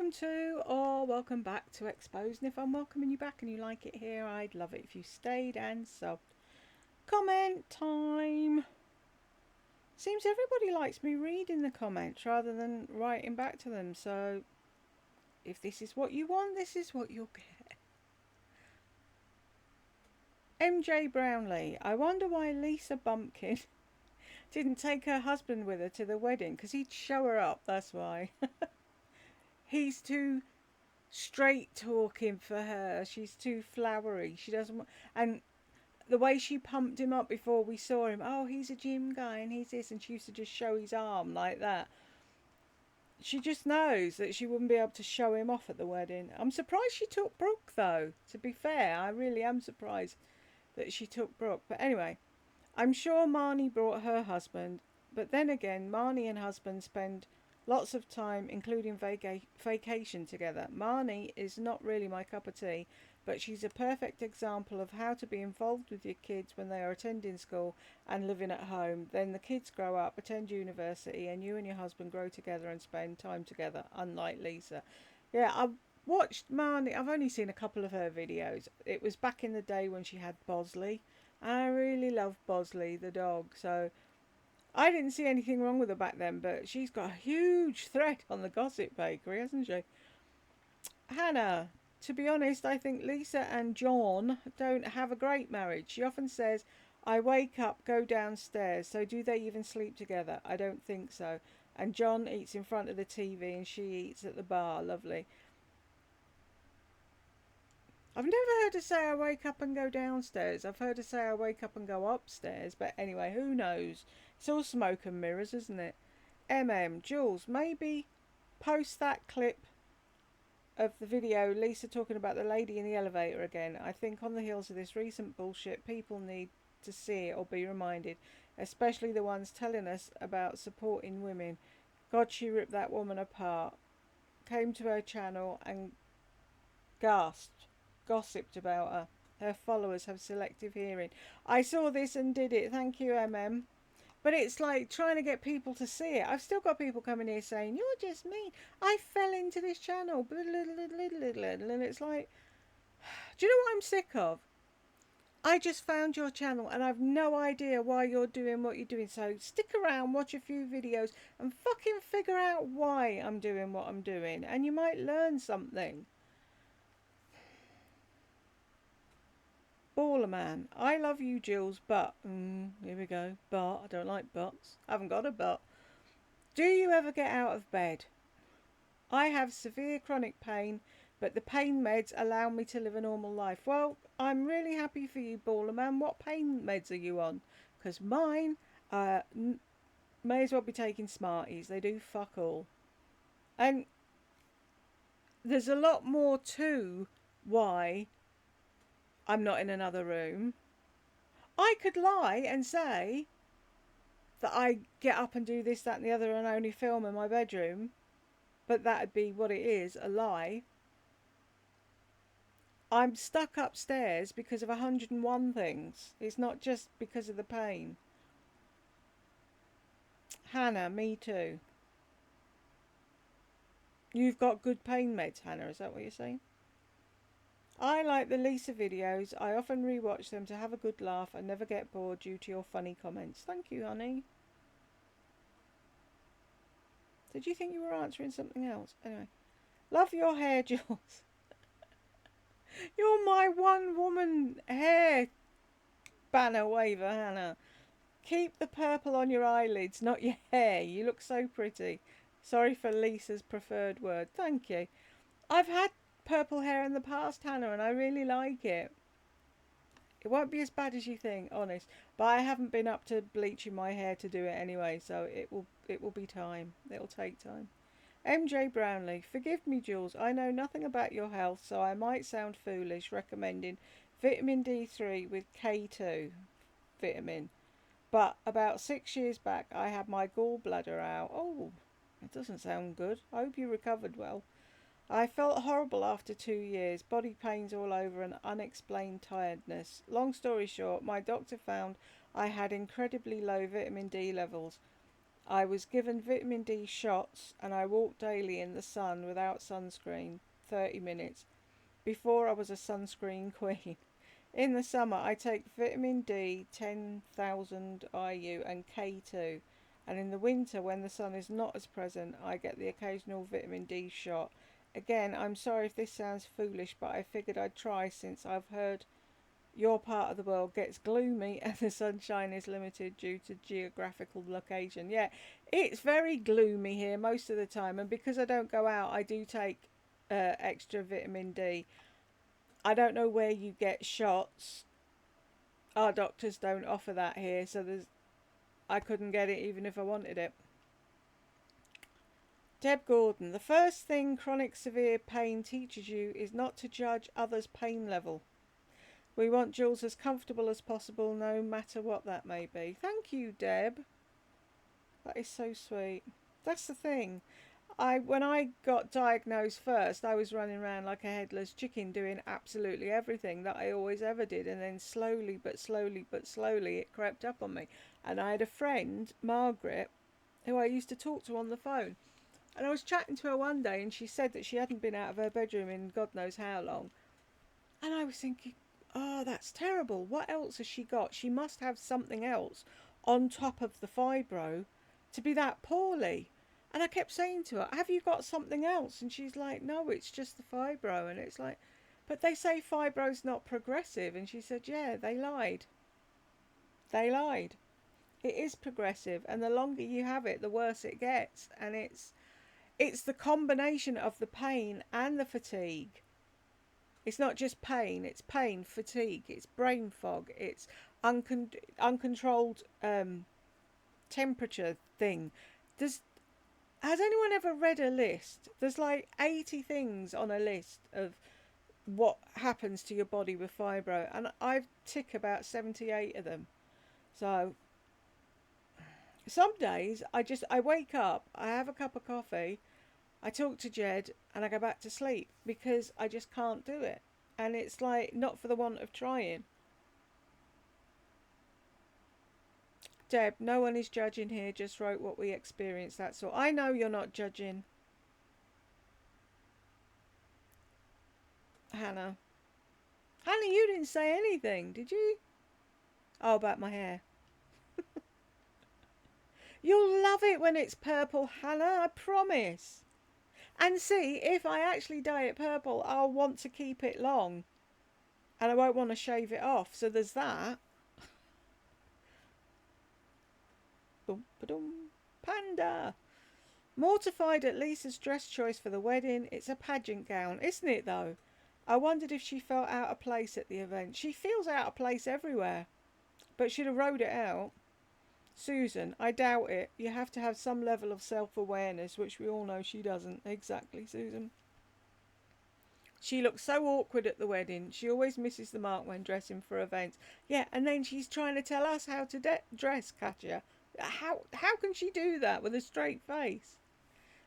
welcome to or welcome back to Exposed. And if I'm welcoming you back and you like it here, I'd love it if you stayed and subbed. Comment time. Seems everybody likes me reading the comments rather than writing back to them. So if this is what you want, this is what you'll get. MJ Brownlee. I wonder why Lisa Bumpkin didn't take her husband with her to the wedding, because he'd show her up, that's why. He's too straight talking for her. She's too flowery. She doesn't want, and the way she pumped him up before we saw him. Oh, he's a gym guy and he's this, and she used to just show his arm like that. She just knows that she wouldn't be able to show him off at the wedding. I'm surprised she took Brooke though. To be fair, I really am surprised that she took Brooke. But anyway, I'm sure Marnie brought her husband. But then again, Marnie and husband spend lots of time, including vacation together. Marnie is not really my cup of tea, but she's a perfect example of how to be involved with your kids when they are attending school and living at home. Then the kids grow up, attend university, and you and your husband grow together and spend time together, unlike Lisa. Yeah, I watched Marnie. I've only seen a couple of her videos. It was back in the day when she had Bosley. I really love Bosley, the dog, so I didn't see anything wrong with her back then, but she's got a huge threat on the Gossip Bakery, hasn't she? Hannah, to be honest, I think Lisa and John don't have a great marriage. She often says, I wake up, go downstairs. So do they even sleep together? I don't think so. And John eats in front of the TV and she eats at the bar. Lovely. I've never heard her say I wake up and go downstairs. I've heard her say I wake up and go upstairs. But anyway, who knows? It's all smoke and mirrors, isn't it? Jules, maybe post that clip of the video Lisa talking about the lady in the elevator again. I think on the heels of this recent bullshit, people need to see it or be reminded, especially the ones telling us about supporting women. God, she ripped that woman apart. Came to her channel and gasped, gossiped about her. Her followers have selective hearing. I saw this and did it. Thank you, But it's like trying to get people to see it. I've still got people coming here saying, you're just mean. I fell into this channel. And it's like, do you know what I'm sick of? I just found your channel and I've no idea why you're doing what you're doing. So stick around, watch a few videos and fucking figure out why I'm doing what I'm doing. And you might learn something. Baller man, I love you, Jules, but here we go. But I don't like buts. I haven't got a butt. Do you ever get out of bed? I have severe chronic pain, but the pain meds allow me to live a normal life. Well, I'm really happy for you, baller man. What pain meds are you on? Because mine may as well be taking Smarties. They do fuck all. And there's a lot more to why I'm not in another room. I could lie and say that I get up and do this, that and the other and only film in my bedroom. But that'd be what it is, a lie. I'm stuck upstairs because of 101 things. It's not just because of the pain. Hannah, me too. You've got good pain meds, Hannah, is that what you're saying? I like the Lisa videos. I often rewatch them to have a good laugh and never get bored due to your funny comments. Thank you, honey. Did you think you were answering something else? Anyway. Love your hair, Jules. You're my one woman hair banner waver, Hannah. Keep the purple on your eyelids, not your hair. You look so pretty. Sorry for Lisa's preferred word. Thank you. I've had purple hair in the past, Hannah, and I really like it. It won't be as bad as you think, honest. But I haven't been up to bleaching my hair to do it anyway, so it will be time. It'll take time. MJ Brownlee, forgive me, Jules. I know nothing about your health, so I might sound foolish recommending vitamin D3 with K2 vitamin. But about 6 years back, I had my gallbladder out. Oh, it doesn't sound good. I hope you recovered well. I felt horrible after 2 years, body pains all over and unexplained tiredness. Long story short, my doctor found I had incredibly low vitamin D levels. I was given vitamin D shots and I walked daily in the sun without sunscreen 30 minutes. Before I was a sunscreen queen. In the summer, I take vitamin D 10,000 IU and K2. And in the winter, when the sun is not as present, I get the occasional vitamin D shot. Again, I'm sorry if this sounds foolish, but I figured I'd try since I've heard your part of the world gets gloomy and the sunshine is limited due to geographical location. Yeah, it's very gloomy here most of the time, and because I don't go out, I do take extra vitamin D. I don't know where you get shots. Our doctors don't offer that here, so I couldn't get it even if I wanted it. Deb Gordon, the first thing chronic severe pain teaches you is not to judge others' pain level. We want Jules as comfortable as possible, no matter what that may be. Thank you, Deb. That is so sweet. That's the thing. When I got diagnosed first, I was running around like a headless chicken doing absolutely everything that I always ever did, and then slowly but slowly but slowly it crept up on me. And I had a friend, Margaret, who I used to talk to on the phone. And I was chatting to her one day and she said that she hadn't been out of her bedroom in God knows how long. And I was thinking, oh, that's terrible. What else has she got? She must have something else on top of the fibro to be that poorly. And I kept saying to her, have you got something else? And she's like, no, it's just the fibro. And it's like, but they say fibro's not progressive. And she said, yeah, they lied. They lied. It is progressive. And the longer you have it, the worse it gets. And it's the combination of the pain and the fatigue. It's not just pain, it's pain, fatigue, it's brain fog, it's uncontrolled temperature thing. Has anyone ever read a list? There's like 80 things on a list of what happens to your body with fibro, and I tick about 78 of them. So some days I wake up, I have a cup of coffee, I talk to Jed, and I go back to sleep because I just can't do it. And it's like not for the want of trying. Deb, no one is judging here, just wrote what we experienced, that's all. I know you're not judging. Hannah. Hannah, you didn't say anything, did you? Oh, about my hair. You'll love it when it's purple, Hannah, I promise. And see, if I actually dye it purple, I'll want to keep it long. And I won't want to shave it off. So there's that. Boom, ba-dum. Panda. Mortified at Lisa's dress choice for the wedding. It's a pageant gown, isn't it though? I wondered if she felt out of place at the event. She feels out of place everywhere. But she'd have rode it out. Susan, I doubt it. You have to have some level of self-awareness, which we all know she doesn't. Exactly, Susan. She looks so awkward at the wedding. She always misses the mark when dressing for events. Yeah, and then she's trying to tell us how to dress, Katya. How can she do that with a straight face?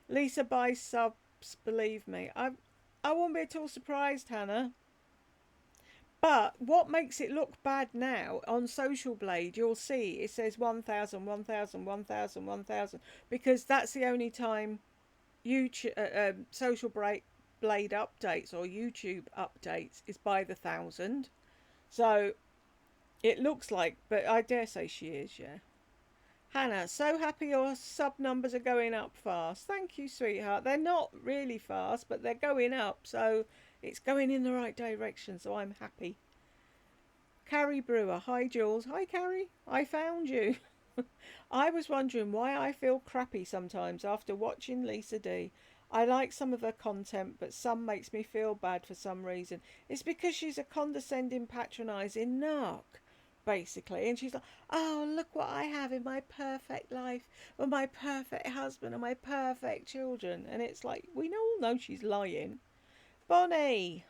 Lisa buys subs, believe me. I won't be at all surprised, Hannah. But what makes it look bad now, on Social Blade, you'll see it says 1,000, 1,000, 1,000, 1,000, because that's the only time YouTube, Social Blade updates or YouTube updates is by the 1,000. So it looks like, but I dare say she is, yeah. Hannah, so happy your sub numbers are going up fast. Thank you, sweetheart. They're not really fast, but they're going up, so it's going in the right direction, so I'm happy. Carrie Brewer. Hi, Jules. Hi, Carrie. I found you. I was wondering why I feel crappy sometimes after watching Lisa D. I like some of her content, but some makes me feel bad for some reason. It's because she's a condescending, patronising narc, basically. And she's like, oh, look what I have in my perfect life, with my perfect husband and my perfect children. And it's like, we all know she's lying. Bonnie,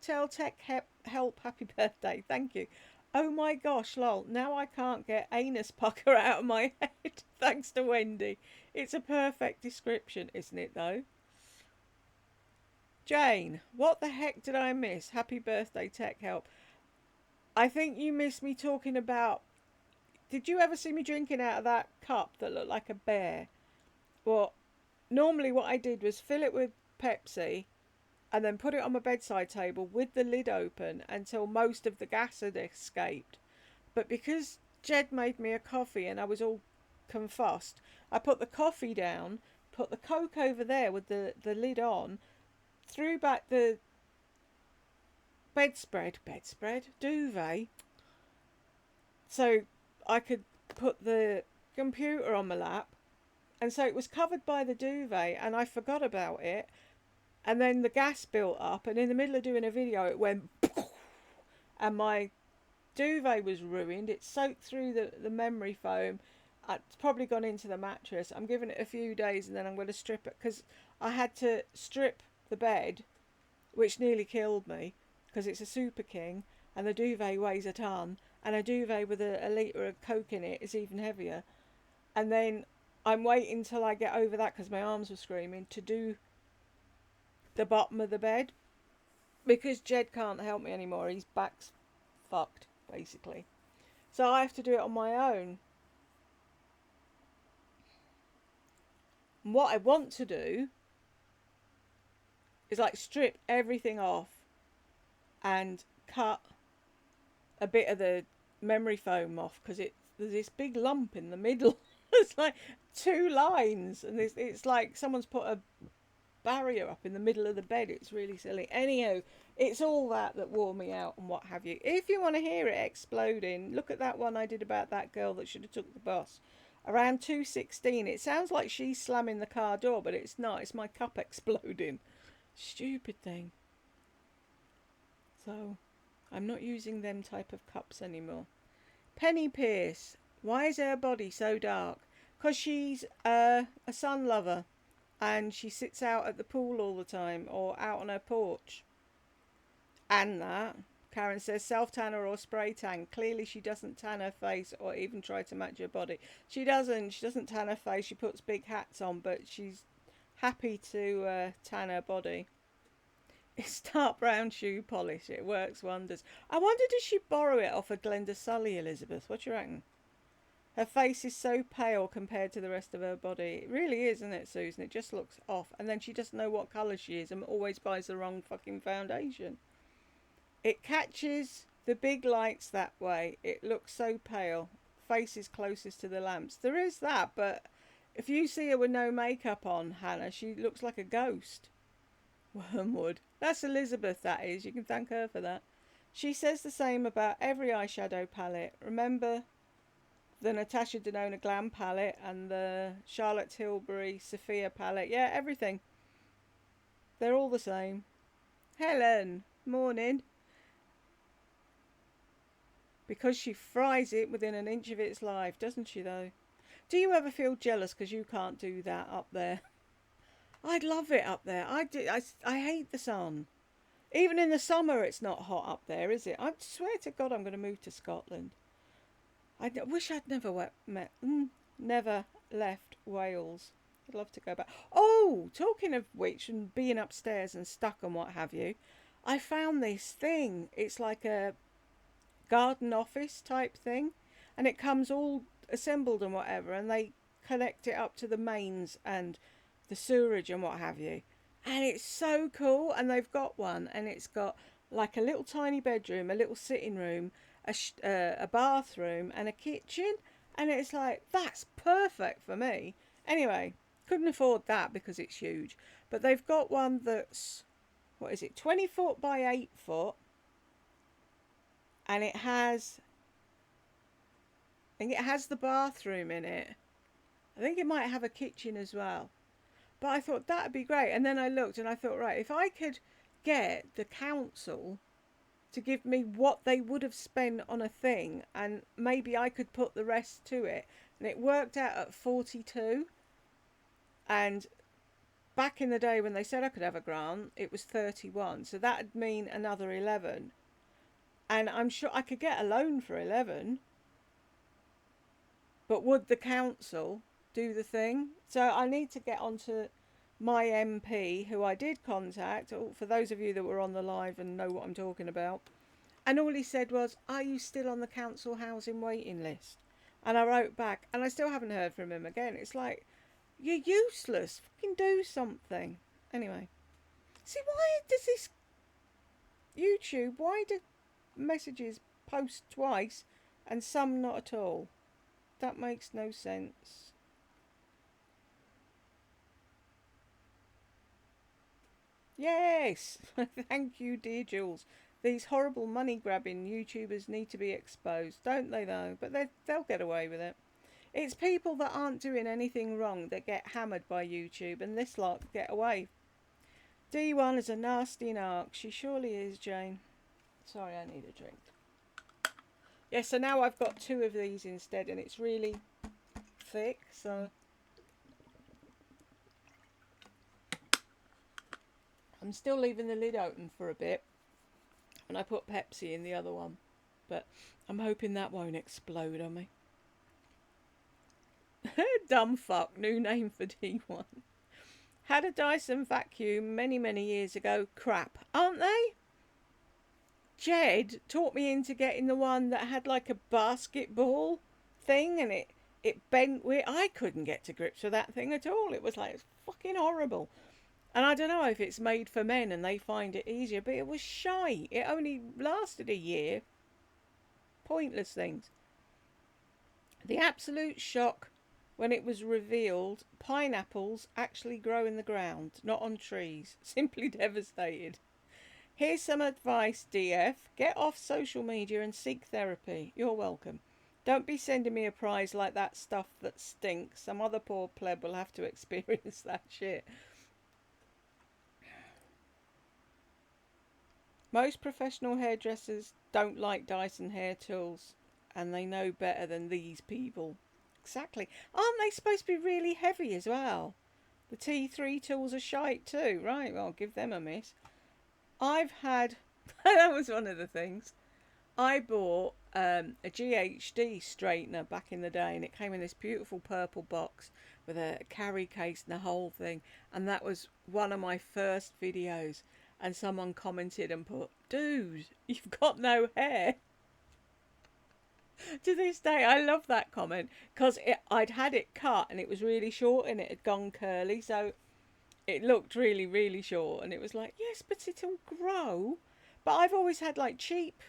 tell Tech Help happy birthday. Thank you. Oh my gosh, lol. Now I can't get anus pucker out of my head. Thanks to Wendy. It's a perfect description, isn't it though? Jane, what the heck did I miss? Happy birthday, Tech Help. I think you missed me talking about Did you ever see me drinking out of that cup that looked like a bear? Well, normally what I did was fill it with Pepsi and then put it on my bedside table with the lid open until most of the gas had escaped. But because Jed made me a coffee and I was all confussed, I put the coffee down, put the Coke over there with the lid on, threw back the bedspread, duvet, so I could put the computer on my lap. And so it was covered by the duvet, and I forgot about it. And then the gas built up, and in the middle of doing a video, it went, and my duvet was ruined. It soaked through the memory foam. It's probably gone into the mattress. I'm giving it a few days, and then I'm going to strip it, because I had to strip the bed, which nearly killed me, because it's a Super King, and the duvet weighs a ton, and a duvet with a litre of Coke in it is even heavier. And then I'm waiting till I get over that, because my arms were screaming, to do the bottom of the bed, because Jed can't help me anymore. His back's fucked, basically. So I have to do it on my own. And what I want to do is like strip everything off and cut a bit of the memory foam off, because there's this big lump in the middle. It's like two lines, and it's like someone's put a barrier up in the middle of the bed. It's really silly. Anyhow, it's all that wore me out and what have you. If you want to hear it exploding, look at that one I did about that girl that should have took the bus. Around 2:16, it sounds like she's slamming the car door, but it's not. It's my cup exploding. Stupid thing. So, I'm not using them type of cups anymore. Penny Pierce. Why is her body so dark? Because she's a sun lover, and she sits out at the pool all the time or out on her porch. And that. Karen says self-tanner or spray tan. Clearly she doesn't tan her face or even try to match her body. She doesn't tan her face. She puts big hats on, but she's happy to tan her body. It's dark brown shoe polish. It works wonders. I wonder, did she borrow it off of Glenda Sully, Elizabeth? What do you reckon? Her face is so pale compared to the rest of her body. It really is, isn't it, Susan? It just looks off. And then she doesn't know what colour she is and always buys the wrong fucking foundation. It catches the big lights that way. It looks so pale. Face is closest to the lamps. There is that, but if you see her with no makeup on, Hannah, she looks like a ghost. Wormwood. That's Elizabeth, that is. You can thank her for that. She says the same about every eyeshadow palette. Remember the Natasha Denona Glam palette and the Charlotte Tilbury Sophia palette. Yeah, everything. They're all the same. Helen, morning. Because she fries it within an inch of its life, doesn't she, though? Do you ever feel jealous because you can't do that up there? I'd love it up there. I hate the sun. Even in the summer, it's not hot up there, is it? I swear to God, I'm going to move to Scotland. I wish I'd never left Wales. I'd love to go back. Oh, talking of which, and being upstairs and stuck and what have you, I found this thing. It's like a garden office type thing, and it comes all assembled and whatever, and they connect it up to the mains and the sewerage and what have you, and it's so cool. And they've got one, and it's got like a little tiny bedroom, a little sitting room, a bathroom and a kitchen, and it's like, that's perfect for me. Anyway, couldn't afford that because it's huge, but they've got one that's, what is it, 20 foot by 8 foot, and it has, I think it has the bathroom in it. I think it might have a kitchen as well. But I thought that'd be great. And then I looked and I thought, right, if I could get the council to give me what they would have spent on a thing, and maybe I could put the rest to it. And it worked out at 42. And back in the day when they said I could have a grant, it was 31. So that'd mean another 11. And I'm sure I could get a loan for 11. But would the council do the thing? So I need to get onto my MP, who I did contact, for those of you that were on the live and know what I'm talking about. And all he said was, are you still on the council housing waiting list? And I wrote back, and I still haven't heard from him again. It's like, you're useless. Fucking do something. Anyway. See, why does this YouTube, why do messages post twice and some not at all? That makes no sense. Yes! Thank you, dear Jules. These horrible money grabbing YouTubers need to be exposed, don't they, though? But they'll get away with it. It's people that aren't doing anything wrong that get hammered by YouTube, and this lot get away. D1 is a nasty narc. She surely is, Jane. Sorry, I need a drink. Yeah, so now I've got 2 of these instead, and it's really thick, so I'm still leaving the lid open for a bit, and I put Pepsi in the other one, but I'm hoping that won't explode on me. Dumb fuck, new name for D1. Had a Dyson vacuum many years ago. Crap, aren't they? Jed talked me into getting the one that had like a basketball thing, and it bent weird. I couldn't get to grips with that thing at all. It was like, it's fucking horrible. And I don't know if it's made for men and they find it easier, but it was shite. It only lasted a year. Pointless things. The absolute shock when it was revealed pineapples actually grow in the ground, not on trees. Simply devastated. Here's some advice, DF. Get off social media and seek therapy. You're welcome. Don't be sending me a prize like that stuff that stinks. Some other poor pleb will have to experience that shit. Most professional hairdressers don't like Dyson hair tools, and they know better than these people. Exactly. Aren't they supposed to be really heavy as well? The T3 tools are shite too. Right, well, I'll give them a miss. I've had... that was one of the things. I bought a GHD straightener back in the day, and it came in this beautiful purple box with a carry case and the whole thing. And that was one of my first videos. And someone commented and put, dude, you've got no hair. To this day, I love that comment, because I'd had it cut and it was really short and it had gone curly. So it looked really short, and it was like, yes, but it'll grow. But I've always had like cheap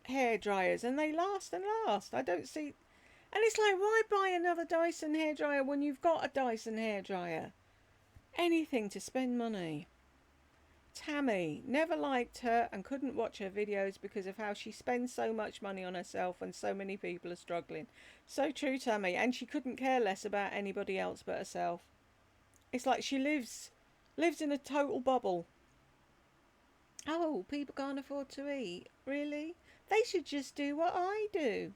hair dryers, and they last and last. I don't see, and it's like, why buy another Dyson hairdryer when you've got a Dyson hairdryer? Anything to spend money. Tammy, never liked her and couldn't watch her videos because of how she spends so much money on herself and so many people are struggling. So true, Tammy, and she couldn't care less about anybody else but herself. It's like she lives in a total bubble. Oh, people can't afford to eat. Really? They should just do what I do.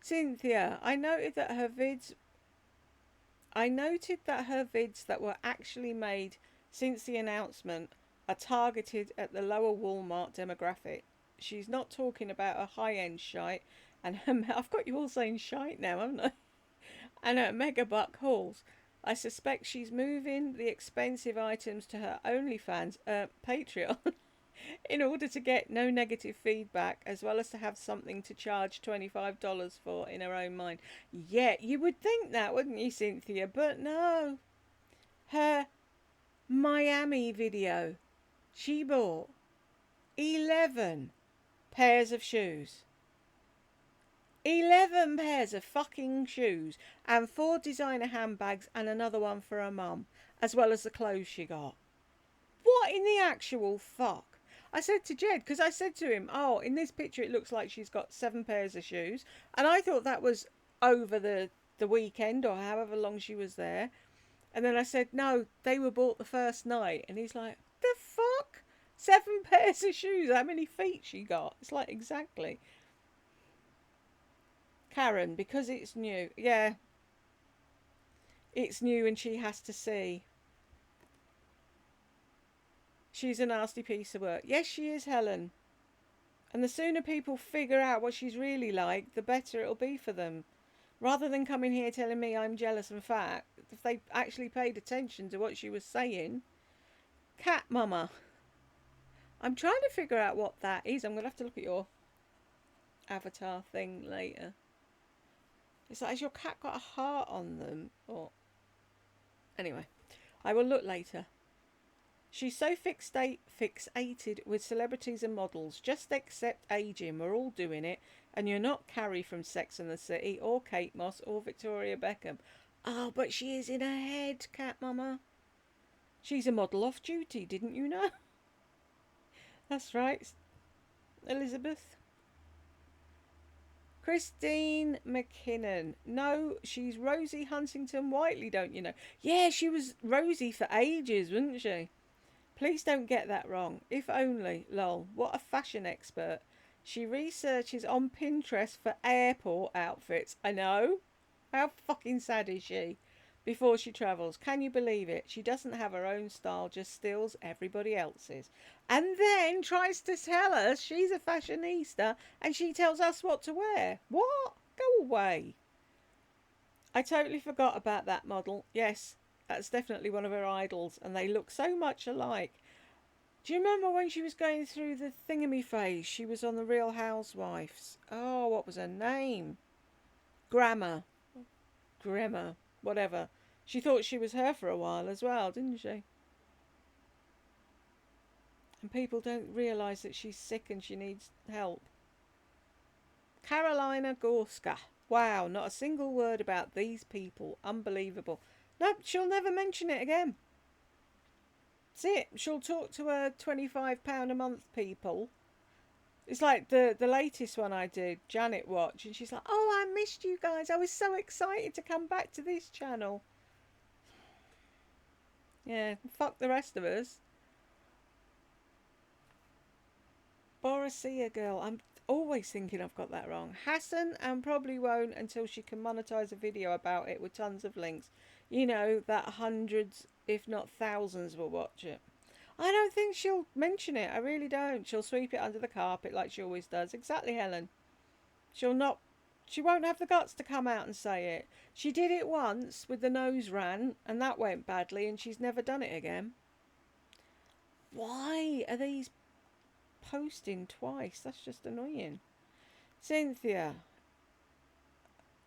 Cynthia, I noted that her vids that were actually made since the announcement are targeted at the lower Walmart demographic. She's not talking about a high-end shite, and I've got you all saying shite now, haven't I? And her megabuck hauls. I suspect she's moving the expensive items to her OnlyFans, Patreon, in order to get no negative feedback, as well as to have something to charge $25 for in her own mind. Yeah, you would think that, wouldn't you, Cynthia? But no. Her Miami video, she bought 11 pairs of shoes. 11 pairs of fucking shoes, and 4 designer handbags and another one for her mum, as well as the clothes she got. What in the actual fuck? I said to Jed, because I said to him, oh, in this picture it looks like she's got 7 pairs of shoes, and I thought that was over the weekend or however long she was there. And then I said, no, they were bought the first night. And he's like, the fuck? 7 pairs of shoes? How many feet she got? It's like, exactly. Karen, because it's new. Yeah. It's new and she has to see. She's a nasty piece of work. Yes, she is, Helen. And the sooner people figure out what she's really like, the better it'll be for them. Rather than coming here telling me I'm jealous and fat, if they actually paid attention to what she was saying. Cat mama. I'm trying to figure out what that is. I'm going to have to look at your avatar thing later. It's like, has your cat got a heart on them? Or anyway, I will look later. She's so fixated with celebrities and models. Just accept aging. We're all doing it. And you're not Carrie from Sex and the City or Kate Moss or Victoria Beckham. Oh, but she is in her head, cat mama. She's a model off duty, didn't you know? That's right, Elizabeth. Christine McKinnon. No, she's Rosie Huntington Whiteley, don't you know? Yeah, she was Rosie for ages, wasn't she? Please don't get that wrong. If only, lol. What a fashion expert. She researches on Pinterest for airport outfits. I know. How fucking sad is she? Before she travels. Can you believe it? She doesn't have her own style, just steals everybody else's. And then tries to tell us she's a fashionista and she tells us what to wear. What? Go away. I totally forgot about that model. Yes, that's definitely one of her idols, and they look so much alike. Do you remember when she was going through the thingamy phase? She was on the Real Housewives. Oh, what was her name? Grammar. Grimmer. Whatever. She thought she was her for a while as well, didn't she? And people don't realise that she's sick and she needs help. Carolina Gorska. Wow, not a single word about these people. Unbelievable. Nope, she'll never mention it again. That's it. She'll talk to her £25 a month people. It's like the latest one I did, Janet Watch, and she's like, oh, I missed you guys. I was so excited to come back to this channel. Yeah, fuck the rest of us. Borussia girl. I'm always thinking I've got that wrong. Hassan, and probably won't until she can monetize a video about it with tons of links. You know, that hundreds, if not thousands, will watch it. I don't think she'll mention it. I really don't. She'll sweep it under the carpet like she always does. Exactly, Helen. She'll not. She won't have the guts to come out and say it. She did it once with the nose rant, and that went badly, and she's never done it again. Why are these posting twice? That's just annoying. Cynthia.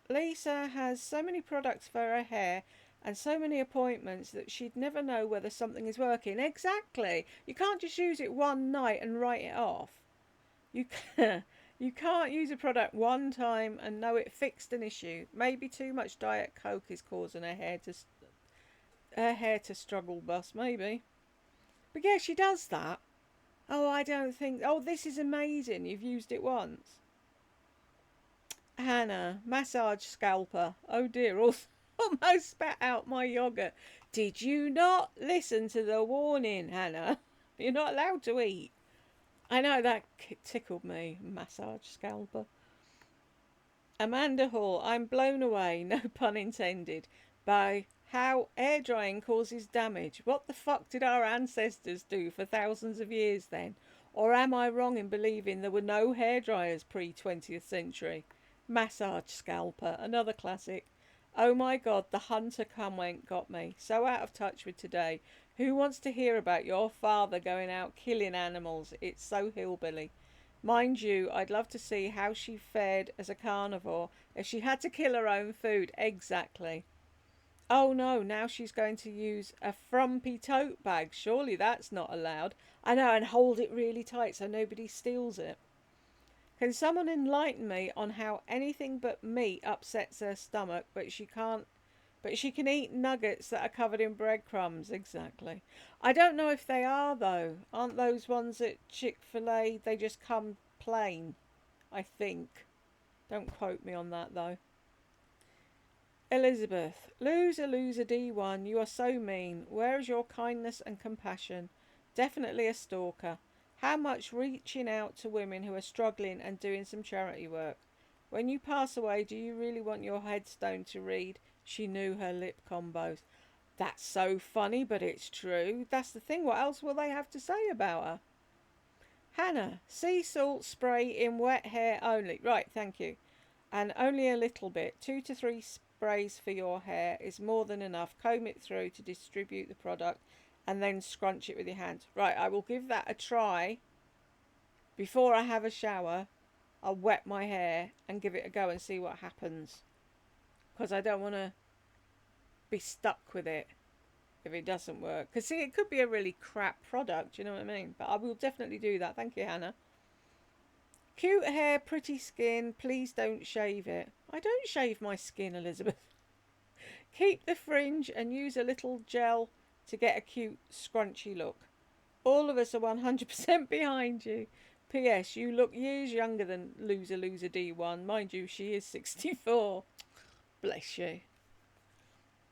Lisa has so many products for her hair and so many appointments that she'd never know whether something is working. Exactly. You can't just use it one night and write it off. You can't use a product one time and know it fixed an issue. Maybe too much Diet Coke is causing her hair to struggle bust, maybe. But yeah, she does that. Oh, I don't think... Oh, this is amazing. You've used it once. Hannah, massage scalper. Oh dear, almost spat out my yogurt. Did you not listen to the warning, Hannah? You're not allowed to eat. I know, that tickled me. Massage scalper. Amanda Hall, I'm blown away, no pun intended, by how air drying causes damage. What the fuck did our ancestors do for thousands of years then? Or am I wrong in believing there were no hairdryers pre-20th century? Massage scalper, another classic. Oh my god, the hunter comment got me. So out of touch with today. Who wants to hear about your father going out killing animals? It's so hillbilly. Mind you, I'd love to see how she fared as a carnivore if she had to kill her own food. Exactly. Oh no, now she's going to use a frumpy tote bag. Surely that's not allowed. I know, and hold it really tight so nobody steals it. Can someone enlighten me on how anything but meat upsets her stomach, but she can eat nuggets that are covered in breadcrumbs? Exactly. I don't know if they are though. Aren't those ones at Chick-fil-A, they just come plain, I think. Don't quote me on that though. Elizabeth, loser D1, you are so mean. Where is your kindness and compassion? Definitely a stalker. How much reaching out to women who are struggling and doing some charity work. When you pass away, do you really want your headstone to read, she knew her lip combos? That's so funny, but it's true. That's the thing. What else will they have to say about her? Hannah, sea salt spray in wet hair only. Right, thank you. And only a little bit. 2 to 3 sprays for your hair is more than enough. Comb it through to distribute the product and then scrunch it with your hands. Right, I will give that a try. Before I have a shower, I'll wet my hair and give it a go and see what happens. because I don't want to be stuck with it if it doesn't work. Because, see, it could be a really crap product, you know what I mean? But I will definitely do that. Thank you, Hannah. Cute hair, pretty skin. Please don't shave it. I don't shave my skin, Elizabeth. Keep the fringe and use a little gel to get a cute, scrunchy look. All of us are 100% behind you. P.S. You look years younger than Loser D1. Mind you, she is 64. Bless you.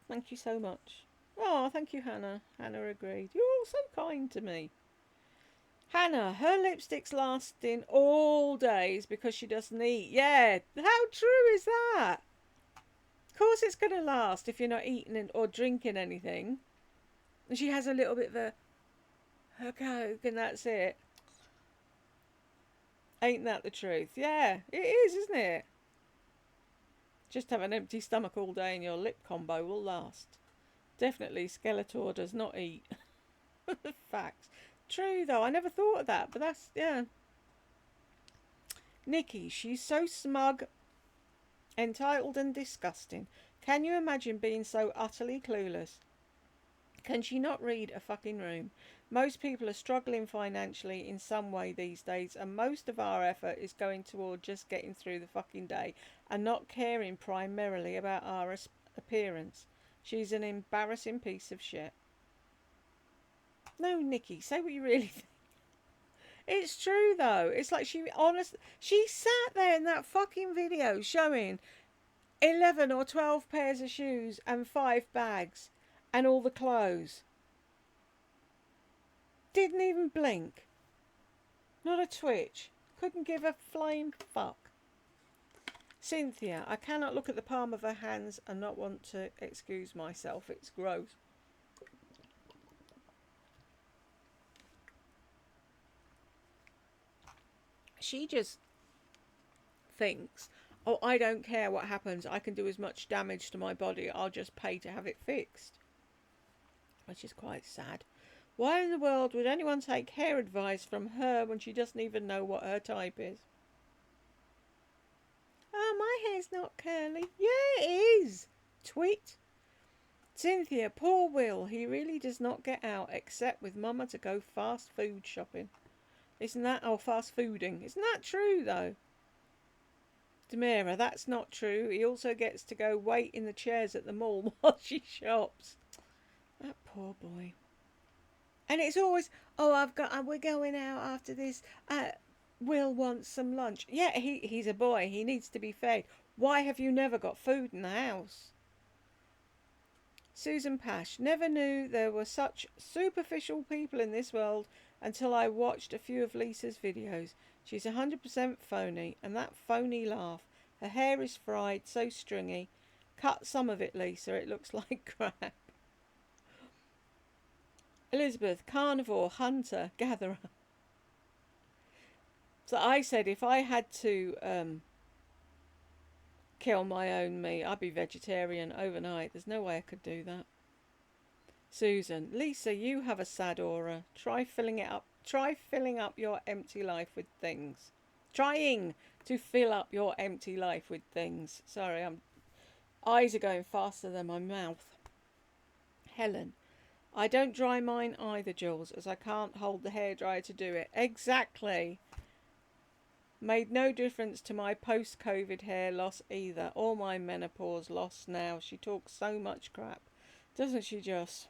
Thank you so much. Oh, thank you, Hannah. Hannah agreed. You're all so kind to me. Hannah, her lipstick's lasting all days because she doesn't eat. Yeah, how true is that? Of course it's going to last if you're not eating or drinking anything. And she has a little bit of a Coke and that's it. Ain't that the truth? Yeah, it is, isn't it? Just have an empty stomach all day and your lip combo will last. Definitely Skeletor does not eat. Facts. True though, I never thought of that, but that's, yeah. Nikki, she's so smug, entitled and disgusting. Can you imagine being so utterly clueless? Can she not read a fucking room? Most people are struggling financially in some way these days, and most of our effort is going toward just getting through the fucking day and not caring primarily about our appearance. She's an embarrassing piece of shit. No, Nikki, say what you really think. It's true though. It's like she sat there in that fucking video showing 11 or 12 pairs of shoes and 5 bags and all the clothes. Didn't even blink. Not a twitch. Couldn't give a flying fuck. Cynthia, I cannot look at the palm of her hands and not want to excuse myself. It's gross. She just thinks, oh, I don't care what happens. I can do as much damage to my body. I'll just pay to have it fixed. Which is quite sad. Why in the world would anyone take hair advice from her when she doesn't even know what her type is? Oh, my hair's not curly. Yeah, it is. Tweet. Cynthia, poor Will. He really does not get out except with Mama to go fast food shopping. Isn't that, fast fooding. Isn't that true, though? Demira, that's not true. He also gets to go wait in the chairs at the mall while she shops. That poor boy. And it's always, we're going out after this. Will wants some lunch. Yeah, he's a boy. He needs to be fed. Why have you never got food in the house? Susan Pash, never knew there were such superficial people in this world until I watched a few of Lisa's videos. She's 100% phony, and that phony laugh. Her hair is fried, so stringy. Cut some of it, Lisa. It looks like crap. Elizabeth, carnivore, hunter, gatherer. So I said if I had to kill my own meat, I'd be vegetarian overnight. There's no way I could do that. Susan, Lisa, you have a sad aura. Try filling it up. Try filling up your empty life with things. Trying to fill up your empty life with things. Sorry, eyes are going faster than my mouth. Helen, I don't dry mine either, Jules, as I can't hold the hairdryer to do it. Exactly. Made no difference to my post-COVID hair loss either, or my menopause loss now. She talks so much crap, doesn't she just?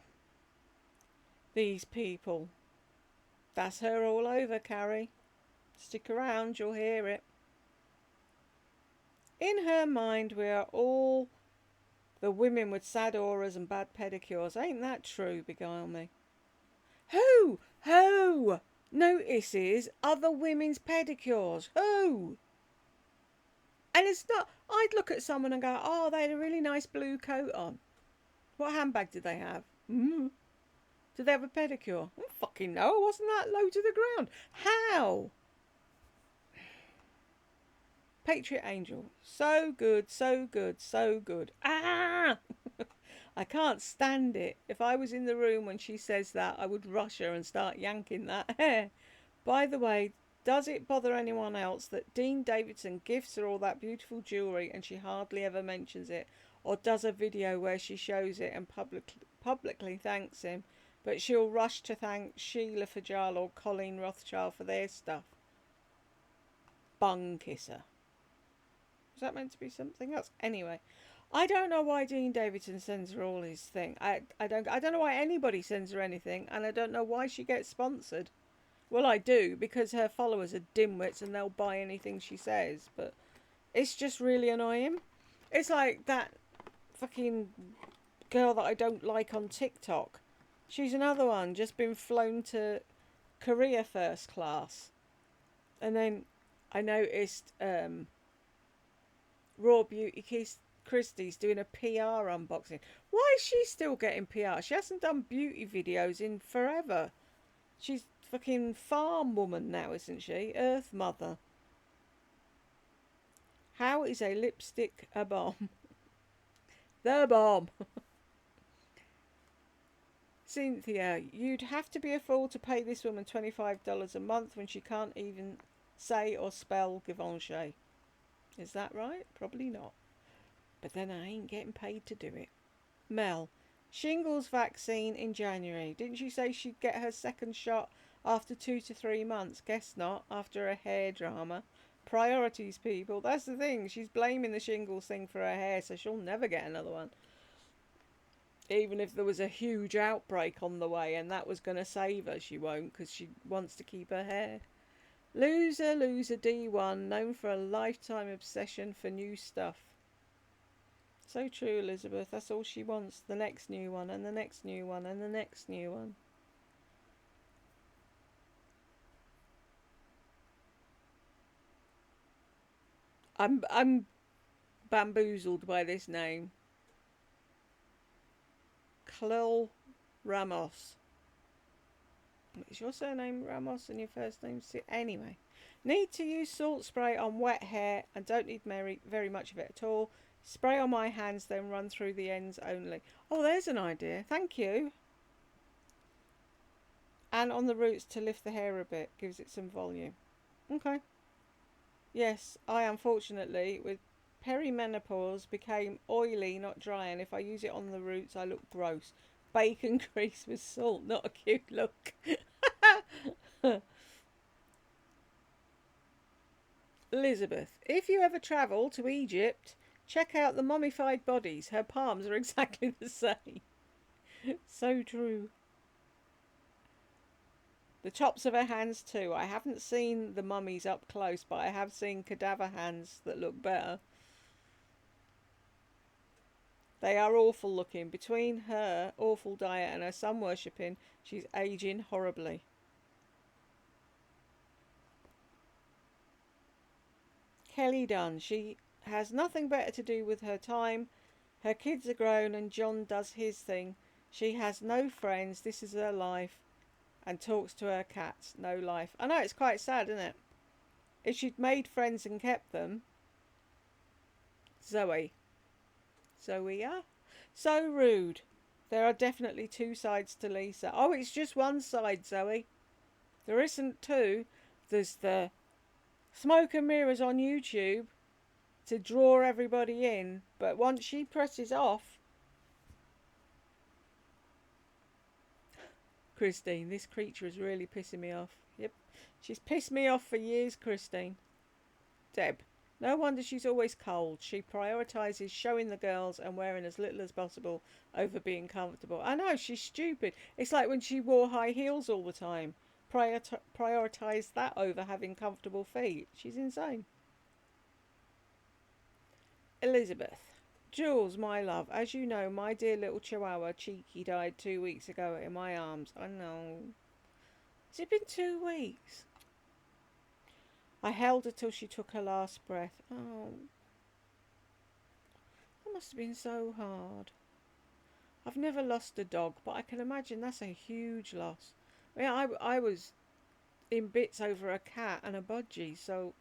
These people. That's her all over, Carrie. Stick around, you'll hear it. In her mind, we are all the women with sad auras and bad pedicures. Ain't that true, beguile me? Who notices other women's pedicures? Who? And it's not, I'd look at someone and go, oh, they had a really nice blue coat on. What handbag did they have? Did they have a pedicure? I don't fucking know. I wasn't that low to the ground. How? Patriot Angel. So good, so good, so good. Ah! I can't stand it. If I was in the room when she says that, I would rush her and start yanking that hair. By the way, does it bother anyone else that Dean Davidson gifts her all that beautiful jewellery and she hardly ever mentions it? or does a video where she shows it and publicly thanks him, but she'll rush to thank Sheila Fajal or Colleen Rothschild for their stuff. Bung kisser. Is that meant to be something else? Anyway, I don't know why Dean Davidson sends her all his thing. I don't know why anybody sends her anything, and I don't know why she gets sponsored. Well, I do, because her followers are dimwits and they'll buy anything she says, but it's just really annoying. It's like that fucking girl that I don't like on TikTok. She's another one, just been flown to Korea first class. And then I noticed Raw Beauty Christie's doing a PR unboxing. Why is she still getting PR? She hasn't done beauty videos in forever. She's fucking farm woman now, isn't she? Earth mother. How is a lipstick a bomb? The bomb. Cynthia, you'd have to be a fool to pay this woman $25 a month when she can't even say or spell Givenchy. Is that right? Probably not. But then I ain't getting paid to do it. Mel, shingles vaccine in January. Didn't you say she'd get her second shot after 2 to 3 months? Guess not, after a hair drama. Priorities, people. That's the thing. She's blaming the shingles thing for her hair, so she'll never get another one. Even if there was a huge outbreak on the way and that was going to save her, she won't, because she wants to keep her hair. Loser D1, known for a lifetime obsession for new stuff. So true, Elizabeth. That's all she wants. The next new one, and the next new one, and the next new one. I'm bamboozled by this name. Clil Ramos. Is your surname Ramos and your first name? Anyway, need to use salt spray on wet hair and don't need very much of it at all. Spray on my hands, then run through the ends only. Oh, there's an idea. Thank you. And on the roots to lift the hair a bit. Gives it some volume. Okay. Yes, I unfortunately, with perimenopause, became oily, not dry. And if I use it on the roots, I look gross. Bacon grease with salt. Not a cute look. Elizabeth, if you ever travel to Egypt, check out the mummified bodies. Her palms are exactly the same. So true. The tops of her hands too. I haven't seen the mummies up close, but I have seen cadaver hands that look better. They are awful looking. Between her awful diet and her sun worshipping, she's aging horribly. Kelly Dunn. She has nothing better to do with her time. Her kids are grown and John does his thing. She has no friends. This is her life. And talks to her cats. No life. I know, it's quite sad, isn't it? If she'd made friends and kept them. Zoe, yeah? So rude. There are definitely two sides to Lisa. Oh, it's just one side, Zoe. There isn't two. There's the smoke and mirrors on YouTube to draw everybody in. But once she presses off... Christine, this creature is really pissing me off. Yep. She's pissed me off for years, Christine. Deb. No wonder she's always cold. She prioritises showing the girls and wearing as little as possible over being comfortable. I know, she's stupid. It's like when she wore high heels all the time. Prioritise that over having comfortable feet. She's insane. Elizabeth. Jules, my love, as you know, my dear little chihuahua Cheeky died 2 weeks ago in my arms. I know. Has it been 2 weeks? I held her till she took her last breath. Oh. That must have been so hard. I've never lost a dog, but I can imagine that's a huge loss. I mean, I was in bits over a cat and a budgie, so...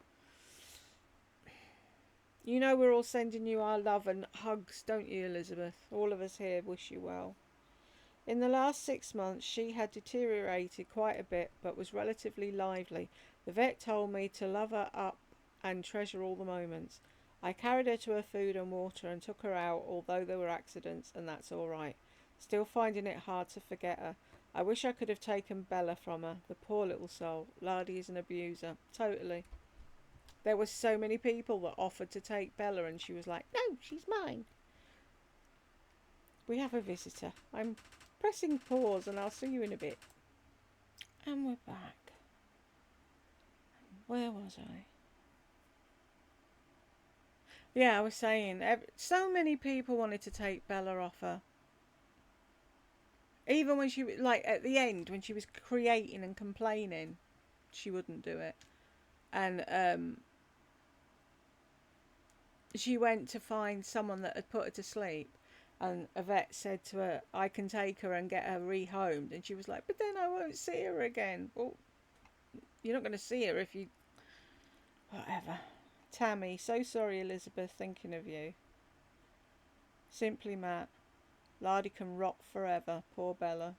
You know we're all sending you our love and hugs, don't you, Elizabeth? All of us here wish you well. In the last 6 months, she had deteriorated quite a bit, but was relatively lively. The vet told me to love her up and treasure all the moments. I carried her to her food and water and took her out, although there were accidents, and that's all right. Still finding it hard to forget her. I wish I could have taken Bella from her. The poor little soul. Lardy is an abuser. Totally. There were so many people that offered to take Bella, and she was like, no, she's mine. We have a visitor. I'm pressing pause, and I'll see you in a bit. And we're back. Where was I? Yeah, I was saying, so many people wanted to take Bella off her. Even when she, like, at the end, when she was creating and complaining, she wouldn't do it. And she went to find someone that had put her to sleep. And a vet said to her, I can take her and get her rehomed. And she was like, but then I won't see her again. Well, you're not going to see her if you... Whatever. Tammy, so sorry, Elizabeth, thinking of you. Simply Matt. Lardy can rot forever. Poor Bella.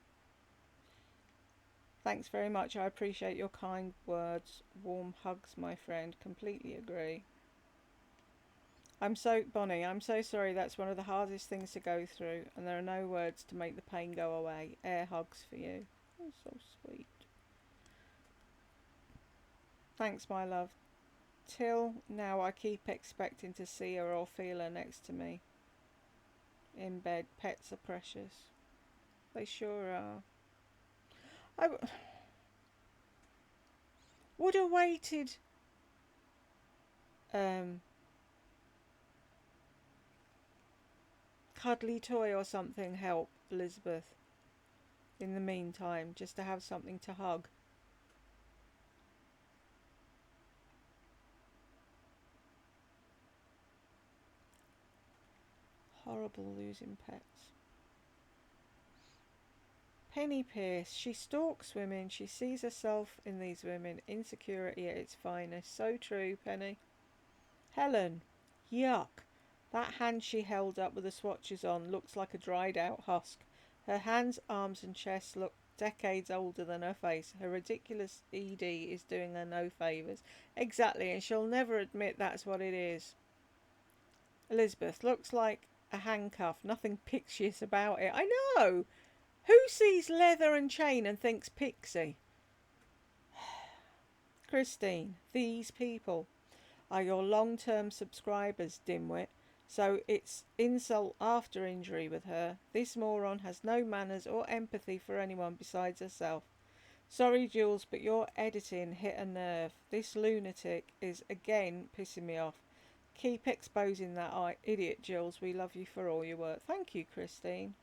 Thanks very much. I appreciate your kind words. Warm hugs, my friend. Completely agree. Bonnie, I'm so sorry. That's one of the hardest things to go through, and there are no words to make the pain go away. Air hugs for you. Oh, so sweet. Thanks, my love. Till now, I keep expecting to see her or feel her next to me. In bed, pets are precious. They sure are. I would have waited cuddly toy or something help Elizabeth in the meantime, just to have something to hug. Horrible losing pets. Penny Pierce, she stalks women, she sees herself in these women, insecurity at its finest. So true, Penny. Helen, yuck. That hand she held up with the swatches on looks like a dried out husk. Her hands, arms and chest look decades older than her face. Her ridiculous ED is doing her no favours. Exactly, and she'll never admit that's what it is. Elizabeth, looks like a handcuff, nothing pixie about it. I know! Who sees leather and chain and thinks pixie? Christine, these people are your long-term subscribers, dimwit. So it's insult after injury with her. This moron has no manners or empathy for anyone besides herself. Sorry, Jules, but your editing hit a nerve. This lunatic is again pissing me off. Keep exposing that idiot, Jules. We love you for all your work. Thank you, Christine.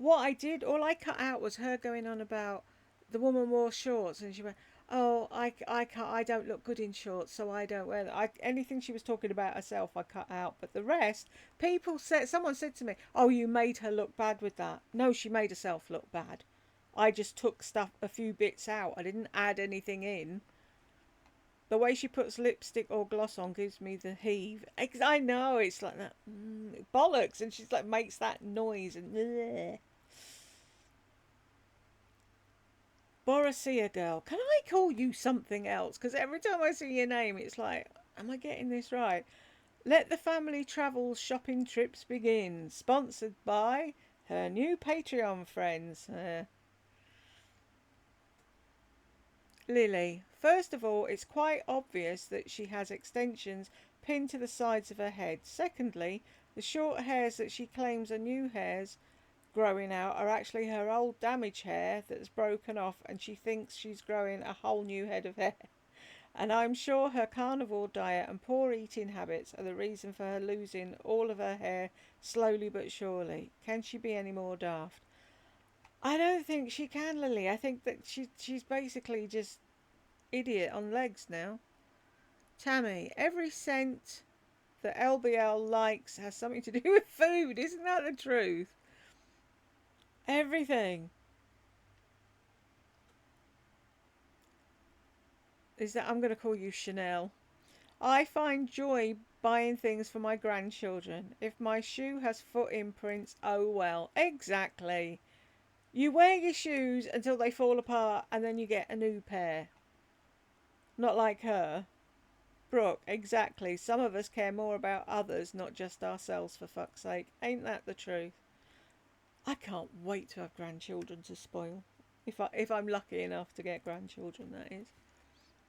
All I cut out was her going on about the woman wore shorts, and she went, oh, I can't, I don't look good in shorts, so I don't wear them. Anything she was talking about herself, I cut out. But the rest, someone said to me, oh, you made her look bad with that. No, she made herself look bad. I just took a few bits out. I didn't add anything in. The way she puts lipstick or gloss on gives me the heave. I know, it's like that. Bollocks. And she's like, makes that noise. And bleh. Borussia girl. Can I call you something else? Because every time I see your name, it's like, am I getting this right? Let the family travels shopping trips begin. Sponsored by her new Patreon friends. Lily. First of all, it's quite obvious that she has extensions pinned to the sides of her head. Secondly, the short hairs that she claims are new hairs growing out are actually her old damaged hair that's broken off, and she thinks she's growing a whole new head of hair. And I'm sure her carnivore diet and poor eating habits are the reason for her losing all of her hair slowly but surely. Can she be any more daft? I don't think she can, Lily. I think that she's basically just idiot on legs now. Tammy, every scent that LBL likes has something to do with food. Isn't that the truth? Everything. I'm going to call you Chanel. I find joy buying things for my grandchildren. If my shoe has foot imprints, oh well. Exactly. You wear your shoes until they fall apart and then you get a new pair. Not like her. Brooke, exactly. Some of us care more about others, not just ourselves, for fuck's sake. Ain't that the truth? I can't wait to have grandchildren to spoil. If I'm lucky enough to get grandchildren, that is.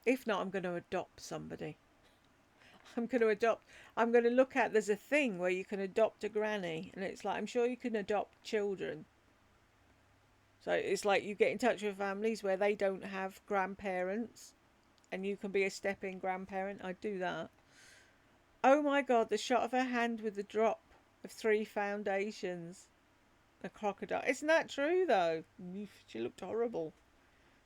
If not, I'm going to adopt somebody. I'm going to adopt. I'm going to look at. There's a thing where you can adopt a granny, and it's like I'm sure you can adopt children. So it's like you get in touch with families where they don't have grandparents, and you can be a step-in grandparent. I'd do that. Oh my god, the shot of her hand with the drop of 3 foundations. A crocodile. Isn't that true though? She looked horrible.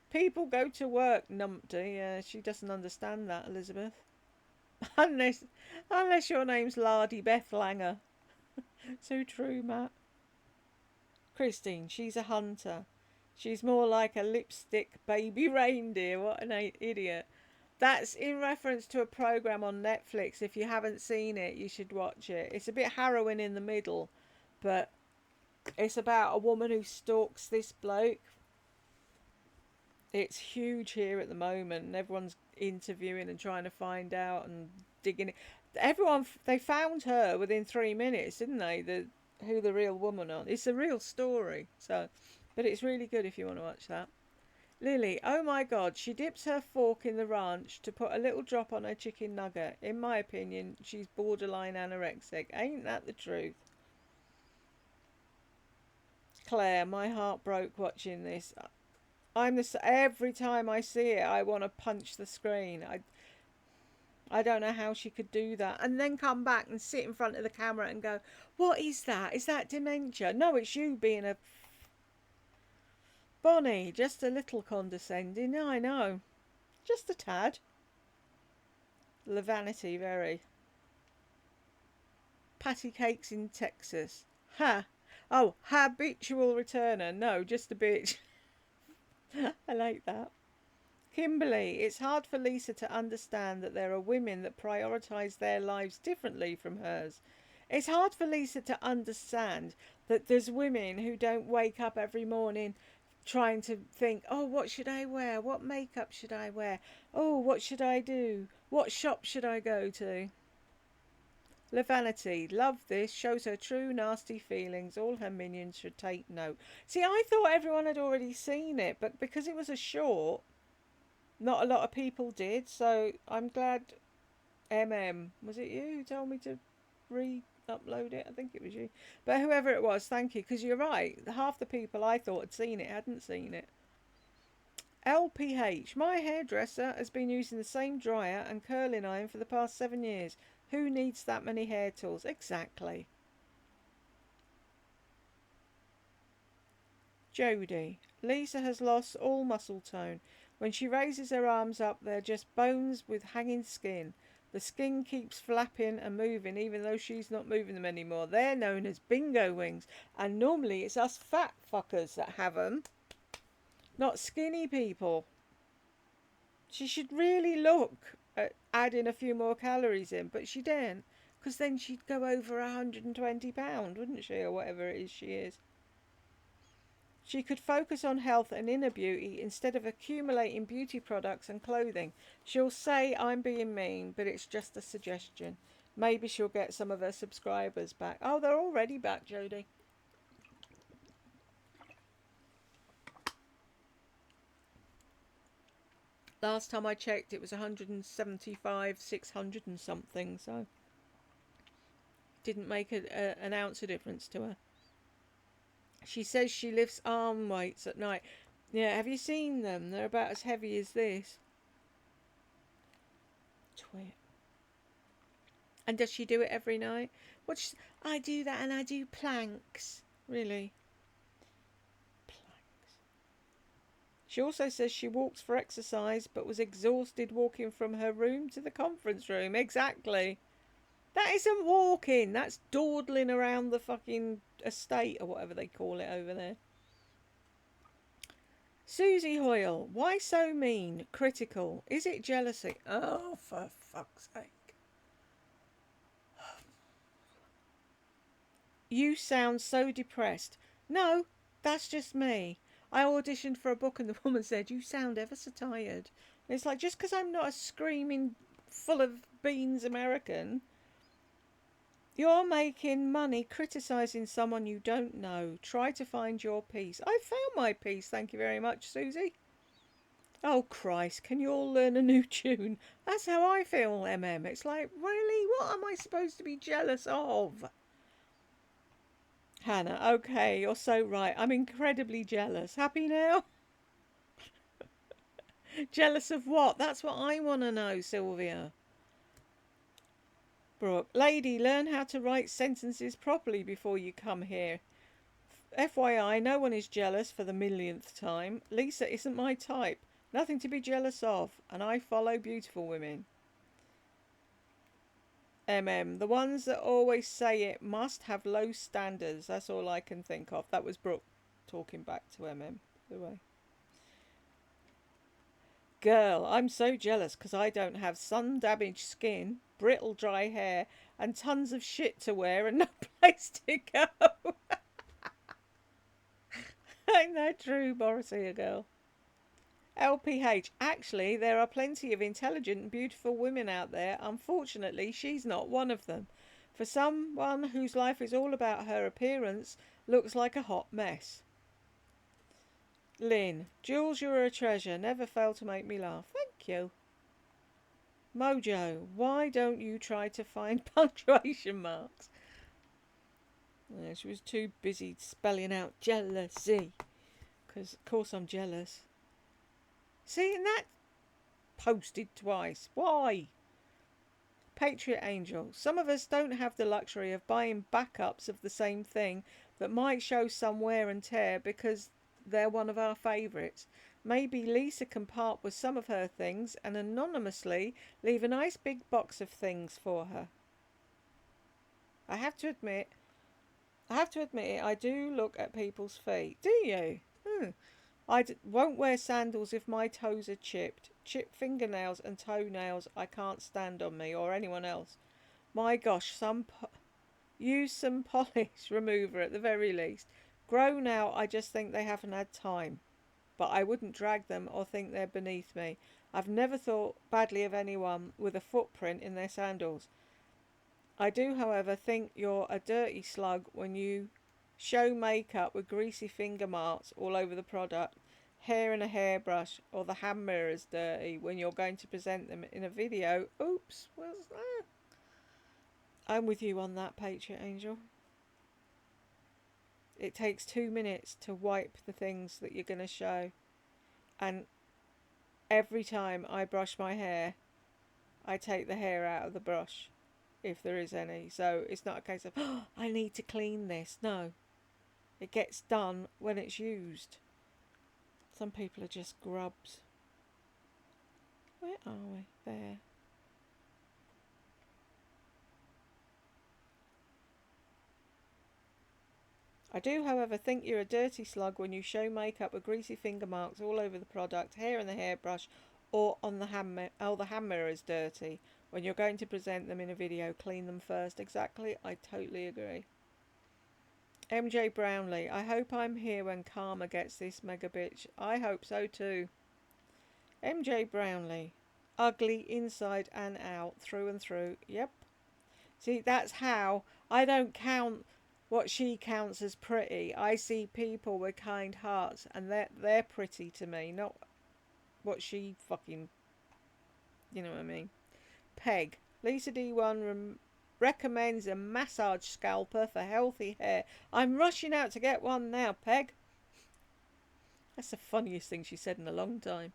People go to work, numpty. She doesn't understand that, Elizabeth. unless, unless your name's Lardy Beth Langer. So true, Matt. Christine, she's a hunter. She's more like a lipstick baby reindeer. What an idiot. That's in reference to a program on Netflix. If you haven't seen it, you should watch it. It's a bit harrowing in the middle, but it's about a woman who stalks this bloke. It's huge here at the moment, and everyone's interviewing and trying to find out and digging it. Everyone, they found her within 3 minutes, didn't they? Who the real woman on? It's a real story. So, but it's really good if you want to watch that. Lily, oh my god, she dips her fork in the ranch to put a little drop on her chicken nugget. In my opinion, she's borderline anorexic. Ain't that the truth? Claire, my heart broke watching this. Every time I see it, I want to punch the screen. I don't know how she could do that, and then come back and sit in front of the camera and go, "What is that? Is that dementia?" No, it's you being a Bonnie, just a little condescending. I know, just a tad. The vanity, very. Patty cakes in Texas. Ha! Oh, habitual returner. No, just a bitch. I like that. Kimberly, it's hard for Lisa to understand that there are women that prioritise their lives differently from hers. It's hard for Lisa to understand that there's women who don't wake up every morning trying to think, oh, what should I wear? What makeup should I wear? Oh, what should I do? What shop should I go to? Levanity, love this, shows her true nasty feelings. All her minions should take note. See, I thought everyone had already seen it, but because it was a short, not a lot of people did, so I'm glad. Was it you who told me to re-upload it? I think it was you. But whoever it was, thank you, because you're right. Half the people I thought had seen it hadn't seen it. LPH, my hairdresser has been using the same dryer and curling iron for the past 7 years. Who needs that many hair tools? Exactly. Jodie, Lisa has lost all muscle tone. When she raises her arms up, they're just bones with hanging skin. The skin keeps flapping and moving even though she's not moving them anymore. They're known as bingo wings, and normally it's us fat fuckers that have them, not skinny people. She should really look at adding a few more calories in, but she didn't, because then she'd go over 120 pounds, wouldn't she, or whatever it is she is. She could focus on health and inner beauty instead of accumulating beauty products and clothing. She'll say I'm being mean, but it's just a suggestion. Maybe she'll get some of her subscribers back. Oh, they're already back, Jodie. Last time I checked, it was 175, 600 and something, so didn't make an ounce of difference to her. She says she lifts arm weights at night. Yeah, have you seen them? They're about as heavy as this. Twit. And does she do it every night? I do that and I do planks. Really? Planks. She also says she walks for exercise but was exhausted walking from her room to the conference room. Exactly. That isn't walking. That's dawdling around the fucking estate or whatever they call it over there. Susie Hoyle, why so mean? Critical. Is it jealousy? Oh, for fuck's sake. You sound so depressed. No, that's just me. I auditioned for a book and the woman said, you sound ever so tired. And it's like, just because I'm not a screaming full of beans American. You're making money criticising someone you don't know. Try to find your peace. I found my peace, thank you very much, Susie. Oh Christ, can you all learn a new tune? That's how I feel, MM. It's like, really? What am I supposed to be jealous of? Hannah, okay, you're so right. I'm incredibly jealous. Happy now? Jealous of what? That's what I want to know, Sylvia. Brooke, lady, learn how to write sentences properly before you come here. FYI, no one is jealous for the millionth time. Lisa isn't my type. Nothing to be jealous of, and I follow beautiful women. The ones that always say it must have low standards. That's all I can think of. That was Brooke talking back to by the way. Girl, I'm so jealous because I don't have sun-damaged skin, brittle dry hair, and tons of shit to wear and no place to go. Ain't that true, Borussia girl? LPH, actually, there are plenty of intelligent and beautiful women out there. Unfortunately, she's not one of them. For someone whose life is all about her appearance, looks like a hot mess. Lynn, Jules, you're a treasure. Never fail to make me laugh. Thank you. Mojo, why don't you try to find punctuation marks? Yeah, she was too busy spelling out jealousy. Because, of course, I'm jealous. See, and that posted twice. Why? Patriot Angel. Some of us don't have the luxury of buying backups of the same thing that might show some wear and tear because they're one of our favourites. Maybe Lisa can part with some of her things and anonymously leave a nice big box of things for her. I have to admit it, I do look at people's feet. Do you? Won't wear sandals if my toes are chipped. Chipped fingernails and toenails I can't stand on me or anyone else. My gosh, use some polish remover at the very least. Grown out, I just think they haven't had time. But I wouldn't drag them or think they're beneath me. I've never thought badly of anyone with a footprint in their sandals. I do, however, think you're a dirty slug when you show makeup with greasy finger marks all over the product, hair in a hairbrush, or the hand mirrors dirty when you're going to present them in a video. Oops, what's that? I'm with you on that, Patriot Angel. It takes 2 minutes to wipe the things that you're going to show. And every time I brush my hair, I take the hair out of the brush, if there is any. So it's not a case of, oh, I need to clean this. No. It gets done when it's used. Some people are just grubs. Where are we? There. I do, however, think you're a dirty slug when you show makeup with greasy finger marks all over the product, hair in the hairbrush, or on the hand mirror. Oh, the hand mirror is dirty. When you're going to present them in a video, clean them first. Exactly, I totally agree. MJ Brownlee, I hope I'm here when Karma gets this mega bitch. I hope so too. MJ Brownlee, ugly inside and out, through and through. Yep. See, that's how I don't count what she counts as pretty. I see people with kind hearts and they're pretty to me, not what she fucking, you know what I mean. Peg, Lisa D1 recommends a massage scalper for healthy hair. I'm rushing out to get one now, Peg. That's the funniest thing she said in a long time.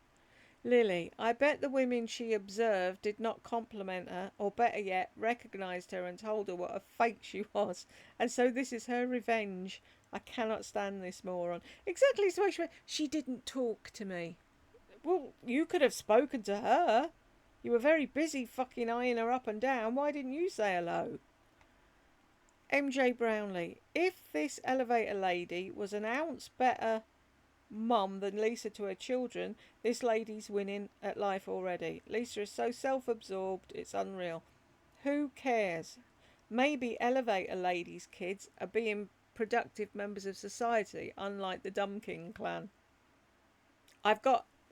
Lily, I bet the women she observed did not compliment her, or better yet, recognised her and told her what a fake she was. And so this is her revenge. I cannot stand this moron. Exactly the way she went. She didn't talk to me. Well, you could have spoken to her. You were very busy fucking eyeing her up and down. Why didn't you say hello? MJ Brownlee, if this elevator lady was an ounce better mum than Lisa to her children, this lady's winning at life already. Lisa is so self-absorbed, it's unreal. Who cares? Maybe elevator ladies' kids are being productive members of society, unlike the Dumpkin clan.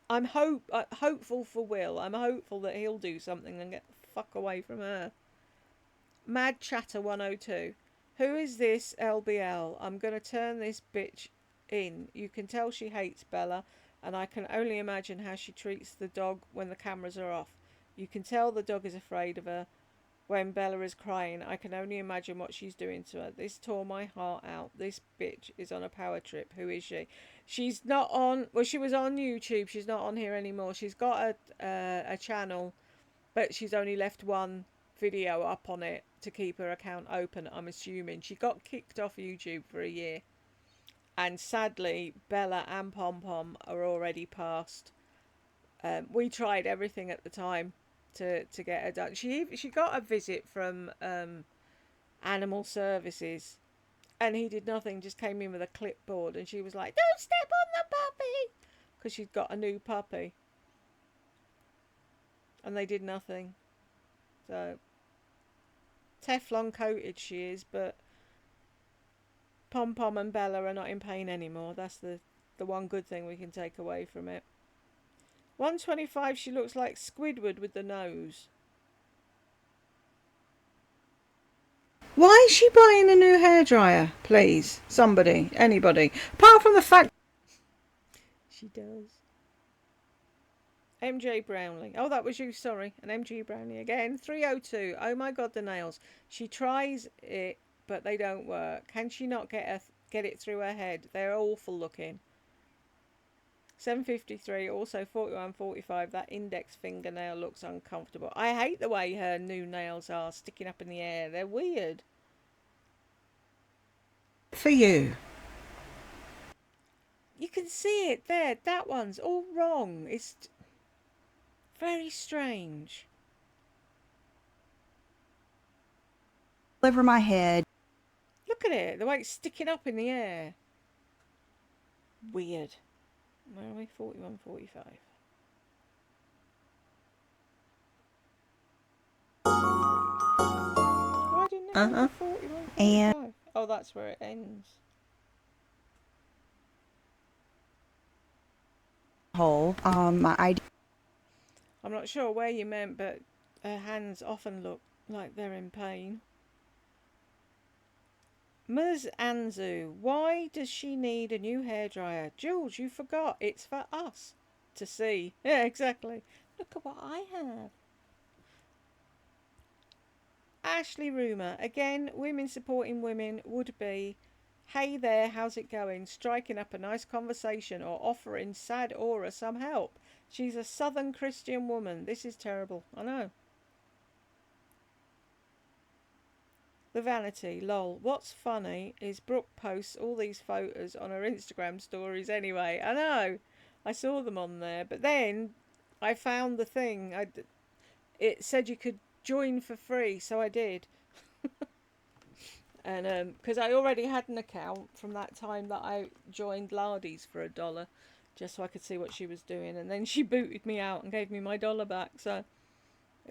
I'm hopeful for Will. I'm hopeful that he'll do something and get the fuck away from her. Mad Chatter 102. Who is this LBL? I'm going to turn this bitch in. You can tell she hates Bella, and I can only imagine how she treats the dog when the cameras are off. You can tell the dog is afraid of her. When Bella is crying, I can only imagine what she's doing to her. This tore my heart out. This bitch is on a power trip. Who is she? She's not on... Well, she was on YouTube. She's not on here anymore. She's got a channel, but she's only left one video up on it to keep her account open, I'm assuming. She got kicked off YouTube for a year. And sadly, Bella and Pom Pom are already past. We tried everything at the time to get her done. She got a visit from Animal Services, and he did nothing, just came in with a clipboard, and she was like, "Don't step on the puppy," because she'd got a new puppy, and they did nothing. So Teflon coated she is, but Pom Pom and Bella are not in pain anymore. That's the one good thing we can take away from it. 125, she looks like Squidward with the nose. Why is she buying a new hairdryer? Please, somebody, anybody. Apart from the fact she does. MJ Brownlee. Oh, that was you, sorry. And MJ Brownlee again. 302. Oh my god, the nails. She tries it, but they don't work. Can she not get it through her head? They're awful looking. 753, also 4145. That index fingernail looks uncomfortable. I hate the way her new nails are sticking up in the air. They're weird. For you. You can see it there. That one's all wrong. It's very strange. Over my head. Look at it. The way it's sticking up in the air. Weird. Where are we? 4145. Why didn't it go to 4145? And oh, that's where it ends. hole. My ID. I'm not sure where you meant, but her hands often look like they're in pain. Ms. Anzu, why does she need a new hairdryer? Jules, you forgot. It's for us to see. Yeah, exactly. Look at what I have. Ashley Rumour, again, women supporting women would be, hey there, how's it going? Striking up a nice conversation or offering sad Aura some help. She's a southern Christian woman. This is terrible. I know. The vanity, lol. What's funny is Brooke posts all these photos on her Instagram stories anyway. I know. I saw them on there. But then I found the thing. It said you could join for free, so I did. And because I already had an account from that time that I joined Lardy's for $1, just so I could see what she was doing. And then she booted me out and gave me my $1 back. So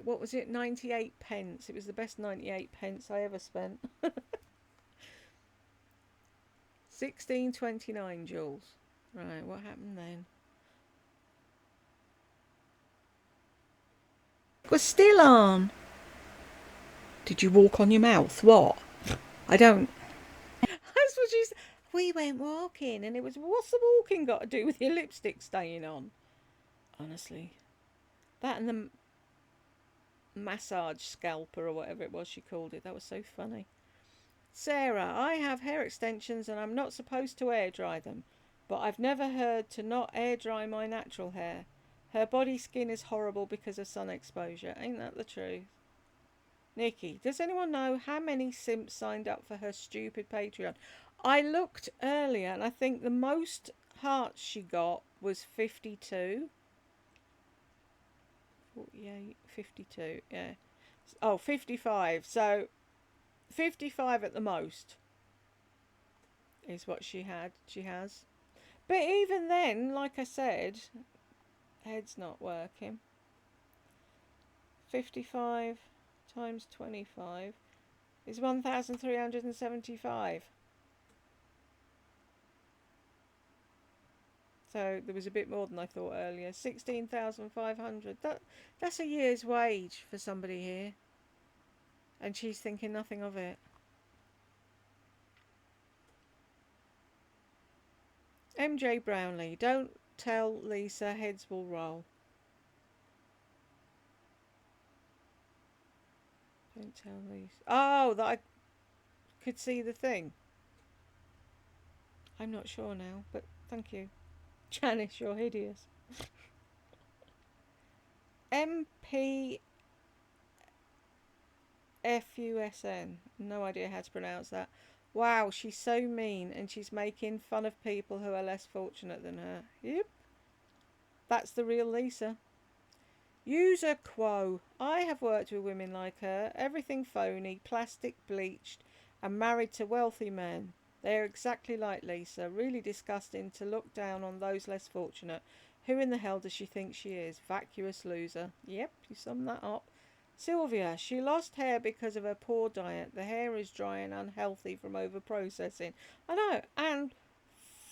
what was it? 98 pence. It was the best 98 pence I ever spent. 16.29 Jules. Right, what happened then? We're still on. Did you walk on your mouth? What? I don't. That's what she said. We went walking, and it was, what's the walking got to do with your lipstick staying on? Honestly. That and the massage scalper or whatever it was she called it. That was so funny. Sarah, I have hair extensions and I'm not supposed to air dry them, but I've never heard to not air dry my natural hair. Her body skin is horrible because of sun exposure. Ain't that the truth? Nikki, does anyone know how many simps signed up for her stupid Patreon? I looked earlier and I think the most hearts she got was 52. 48, 52, yeah. Oh, 55. So 55 at the most is what she has. But even then, like I said, head's not working. 55 times 25 is 1,375. So there was a bit more than I thought earlier. 16,500. That's a year's wage for somebody here. And she's thinking nothing of it. MJ Brownlee, don't tell Lisa, heads will roll. Don't tell Lisa. Oh, that I could see the thing. I'm not sure now, but thank you. Janice, you're hideous. MPFUSN. No idea how to pronounce that. Wow, she's so mean and she's making fun of people who are less fortunate than her. Yep. That's the real Lisa. User quo. I have worked with women like her. Everything phony, plastic, bleached, and married to wealthy men. They are exactly like Lisa. Really disgusting to look down on those less fortunate. Who in the hell does she think she is? Vacuous loser. Yep, you sum that up. Sylvia, she lost hair because of her poor diet. The hair is dry and unhealthy from over-processing. I know, and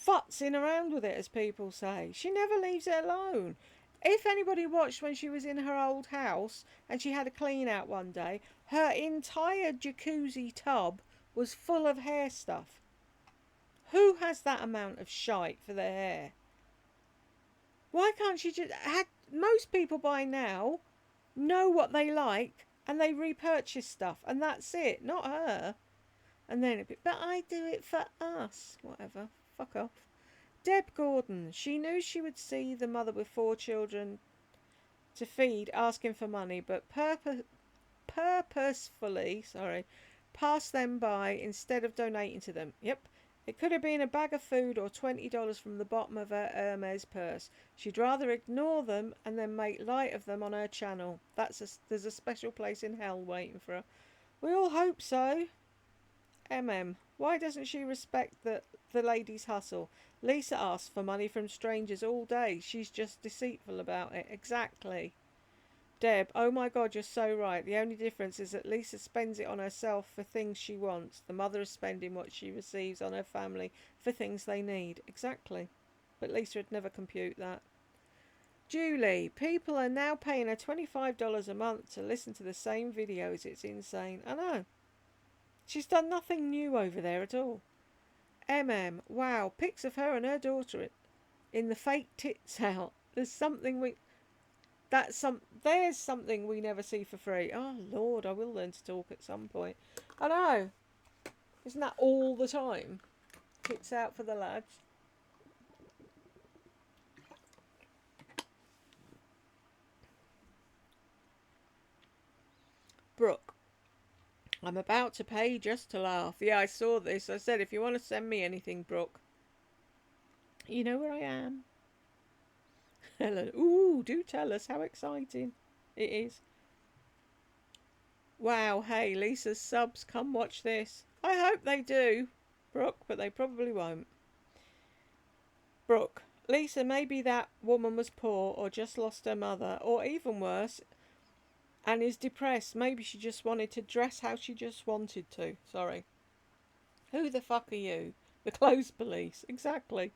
futzing around with it, as people say. She never leaves it alone. If anybody watched when she was in her old house and she had a clean out one day, her entire jacuzzi tub was full of hair stuff. Who has that amount of shite for their hair? Why can't she just... Most people by now know what they like and they repurchase stuff and that's it, not her. And then but I do it for us. Whatever, fuck off. Deb Gordon, she knew she would see the mother with 4 children to feed asking for money, but purposefully passed them by instead of donating to them. Yep. It could have been a bag of food or $20 from the bottom of her Hermes purse. She'd rather ignore them and then make light of them on her channel. There's a special place in hell waiting for her. We all hope so. Why doesn't she respect the lady's hustle? Lisa asks for money from strangers all day. She's just deceitful about it. Exactly. Deb, oh my God, you're so right. The only difference is that Lisa spends it on herself for things she wants. The mother is spending what she receives on her family for things they need. Exactly. But Lisa would never compute that. Julie, people are now paying her $25 a month to listen to the same videos. It's insane. I know. She's done nothing new over there at all. Wow, pics of her and her daughter in the fake tits out. There's something we never see for free. Oh Lord, I will learn to talk at some point. I know. Isn't that all the time? Tits out for the lads. Brooke, I'm about to pay just to laugh. Yeah, I saw this. I said, if you want to send me anything, Brooke, you know where I am. Helen, ooh, do tell us how exciting it is. Wow, hey, Lisa's subs, come watch this. I hope they do, Brooke, but they probably won't. Brooke, Lisa, maybe that woman was poor or just lost her mother, or even worse, and is depressed. Maybe she just wanted to dress how she just wanted to. Sorry. Who the fuck are you? The clothes police. Exactly.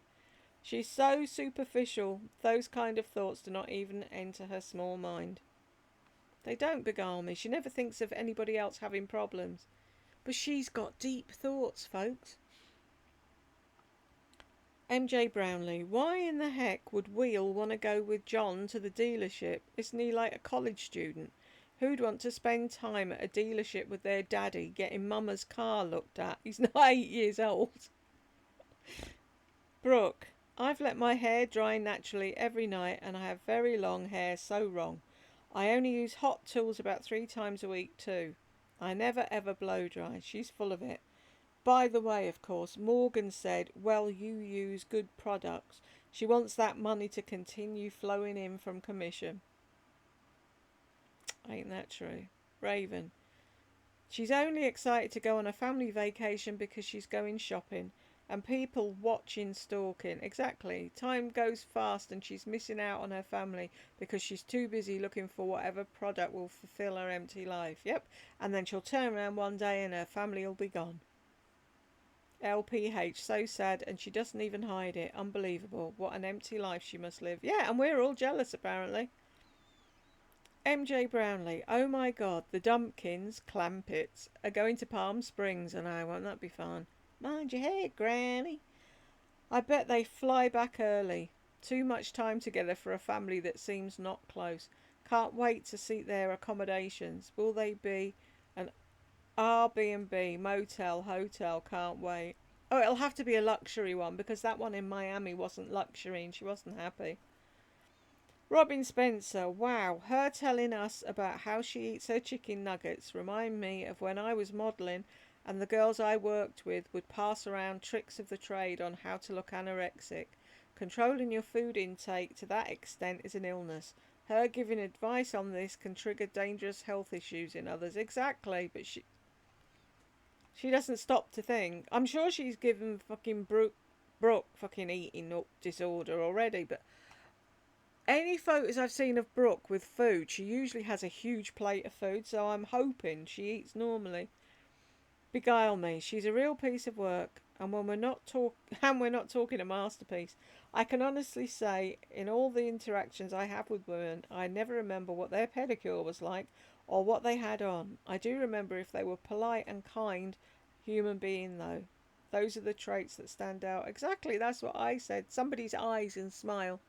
She's so superficial, those kind of thoughts do not even enter her small mind. They don't beguile me. She never thinks of anybody else having problems. But she's got deep thoughts, folks. MJ Brownlee, why in the heck would Wheel want to go with John to the dealership? Isn't he like a college student? Who'd want to spend time at a dealership with their daddy getting mama's car looked at? He's not 8 years old. Brooke, I've let my hair dry naturally every night and I have very long hair, so wrong. I only use hot tools about 3 times a week too. I never ever blow dry. She's full of it. By the way, of course, Morgan said, well, you use good products. She wants that money to continue flowing in from commission. Ain't that true? Raven, she's only excited to go on a family vacation because she's going shopping. And people watching, stalking. Exactly. Time goes fast and she's missing out on her family because she's too busy looking for whatever product will fulfill her empty life. Yep. And then she'll turn around one day and her family will be gone. LPH, so sad, and she doesn't even hide it. Unbelievable. What an empty life she must live. Yeah, and we're all jealous, apparently. MJ Brownlee, oh my god, the Dumpkins, Clampets, are going to Palm Springs, and I won't that be fun? Mind your head, Granny. I bet they fly back early. Too much time together for a family that seems not close. Can't wait to see their accommodations. Will they be an Airbnb, motel, hotel? Can't wait. Oh, it'll have to be a luxury one because that one in Miami wasn't luxury and she wasn't happy. Robin Spencer, wow, her telling us about how she eats her chicken nuggets remind me of when I was modelling and the girls I worked with would pass around tricks of the trade on how to look anorexic. Controlling your food intake to that extent is an illness. Her giving advice on this can trigger dangerous health issues in others. Exactly, but she doesn't stop to think. I'm sure she's given fucking Brooke fucking eating disorder already, but any photos I've seen of Brooke with food, she usually has a huge plate of food, so I'm hoping she eats normally. Beguile me, she's a real piece of work, and when we're not talking a masterpiece. I can honestly say, in all the interactions I have with women, I never remember what their pedicure was like or what they had on. I do remember if they were polite and kind human being, though. Those are the traits that stand out. Exactly, that's what I said. Somebody's eyes and smile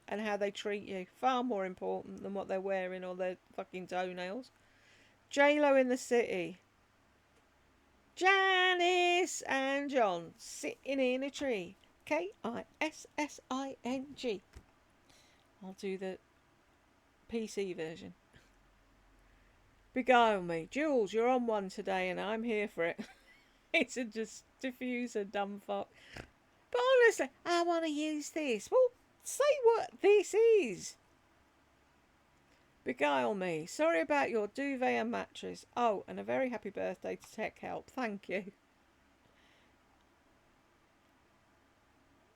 and how they treat you. Far more important than what they're wearing or their fucking toenails. J-Lo in the city. Janice and John sitting in a tree. Kissing. I'll do the PC version. Beguile me. Jules, you're on one today and I'm here for it. It's a just diffuser, dumb fuck. But honestly, I want to use this. Well, say what this is. Beguile me. Sorry about your duvet and mattress. Oh, and a very happy birthday to Tech Help. Thank you.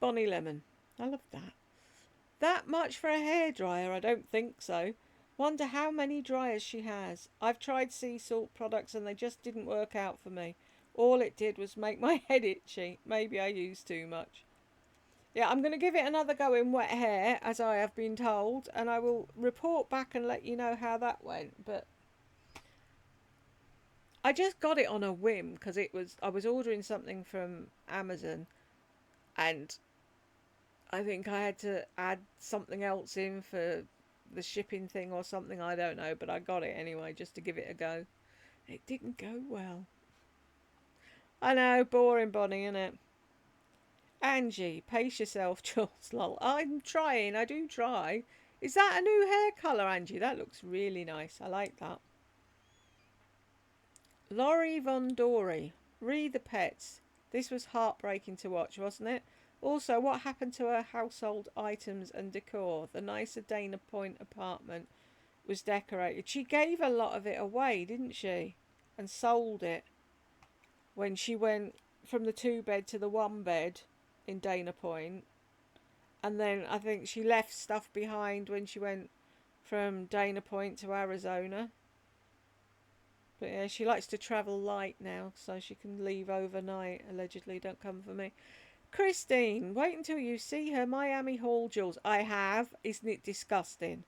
Bonnie Lemon. I love that. That much for a hairdryer? I don't think so. Wonder how many dryers she has. I've tried sea salt products and they just didn't work out for me. All it did was make my head itchy. Maybe I used too much. Yeah, I'm going to give it another go in wet hair, as I have been told, and I will report back and let you know how that went. But I just got it on a whim because I was ordering something from Amazon, and I think I had to add something else in for the shipping thing or something. I don't know, but I got it anyway just to give it a go. It didn't go well. I know, boring Bonnie, innit? Angie, pace yourself, Jules. Lol. I'm trying. I do try. Is that a new hair colour, Angie? That looks really nice. I like that. Laurie Von Dory. Read the pets. This was heartbreaking to watch, wasn't it? Also, what happened to her household items and decor? The nicer Dana Point apartment was decorated. She gave a lot of it away, didn't she? And sold it when she went from the 2 bed to the 1 bed in Dana Point. And then I think she left stuff behind when she went from Dana Point to Arizona. But yeah, she likes to travel light now, so she can leave overnight, allegedly. Don't come for me. Christine, wait until you see her Miami haul, Jules. I have. Isn't it disgusting?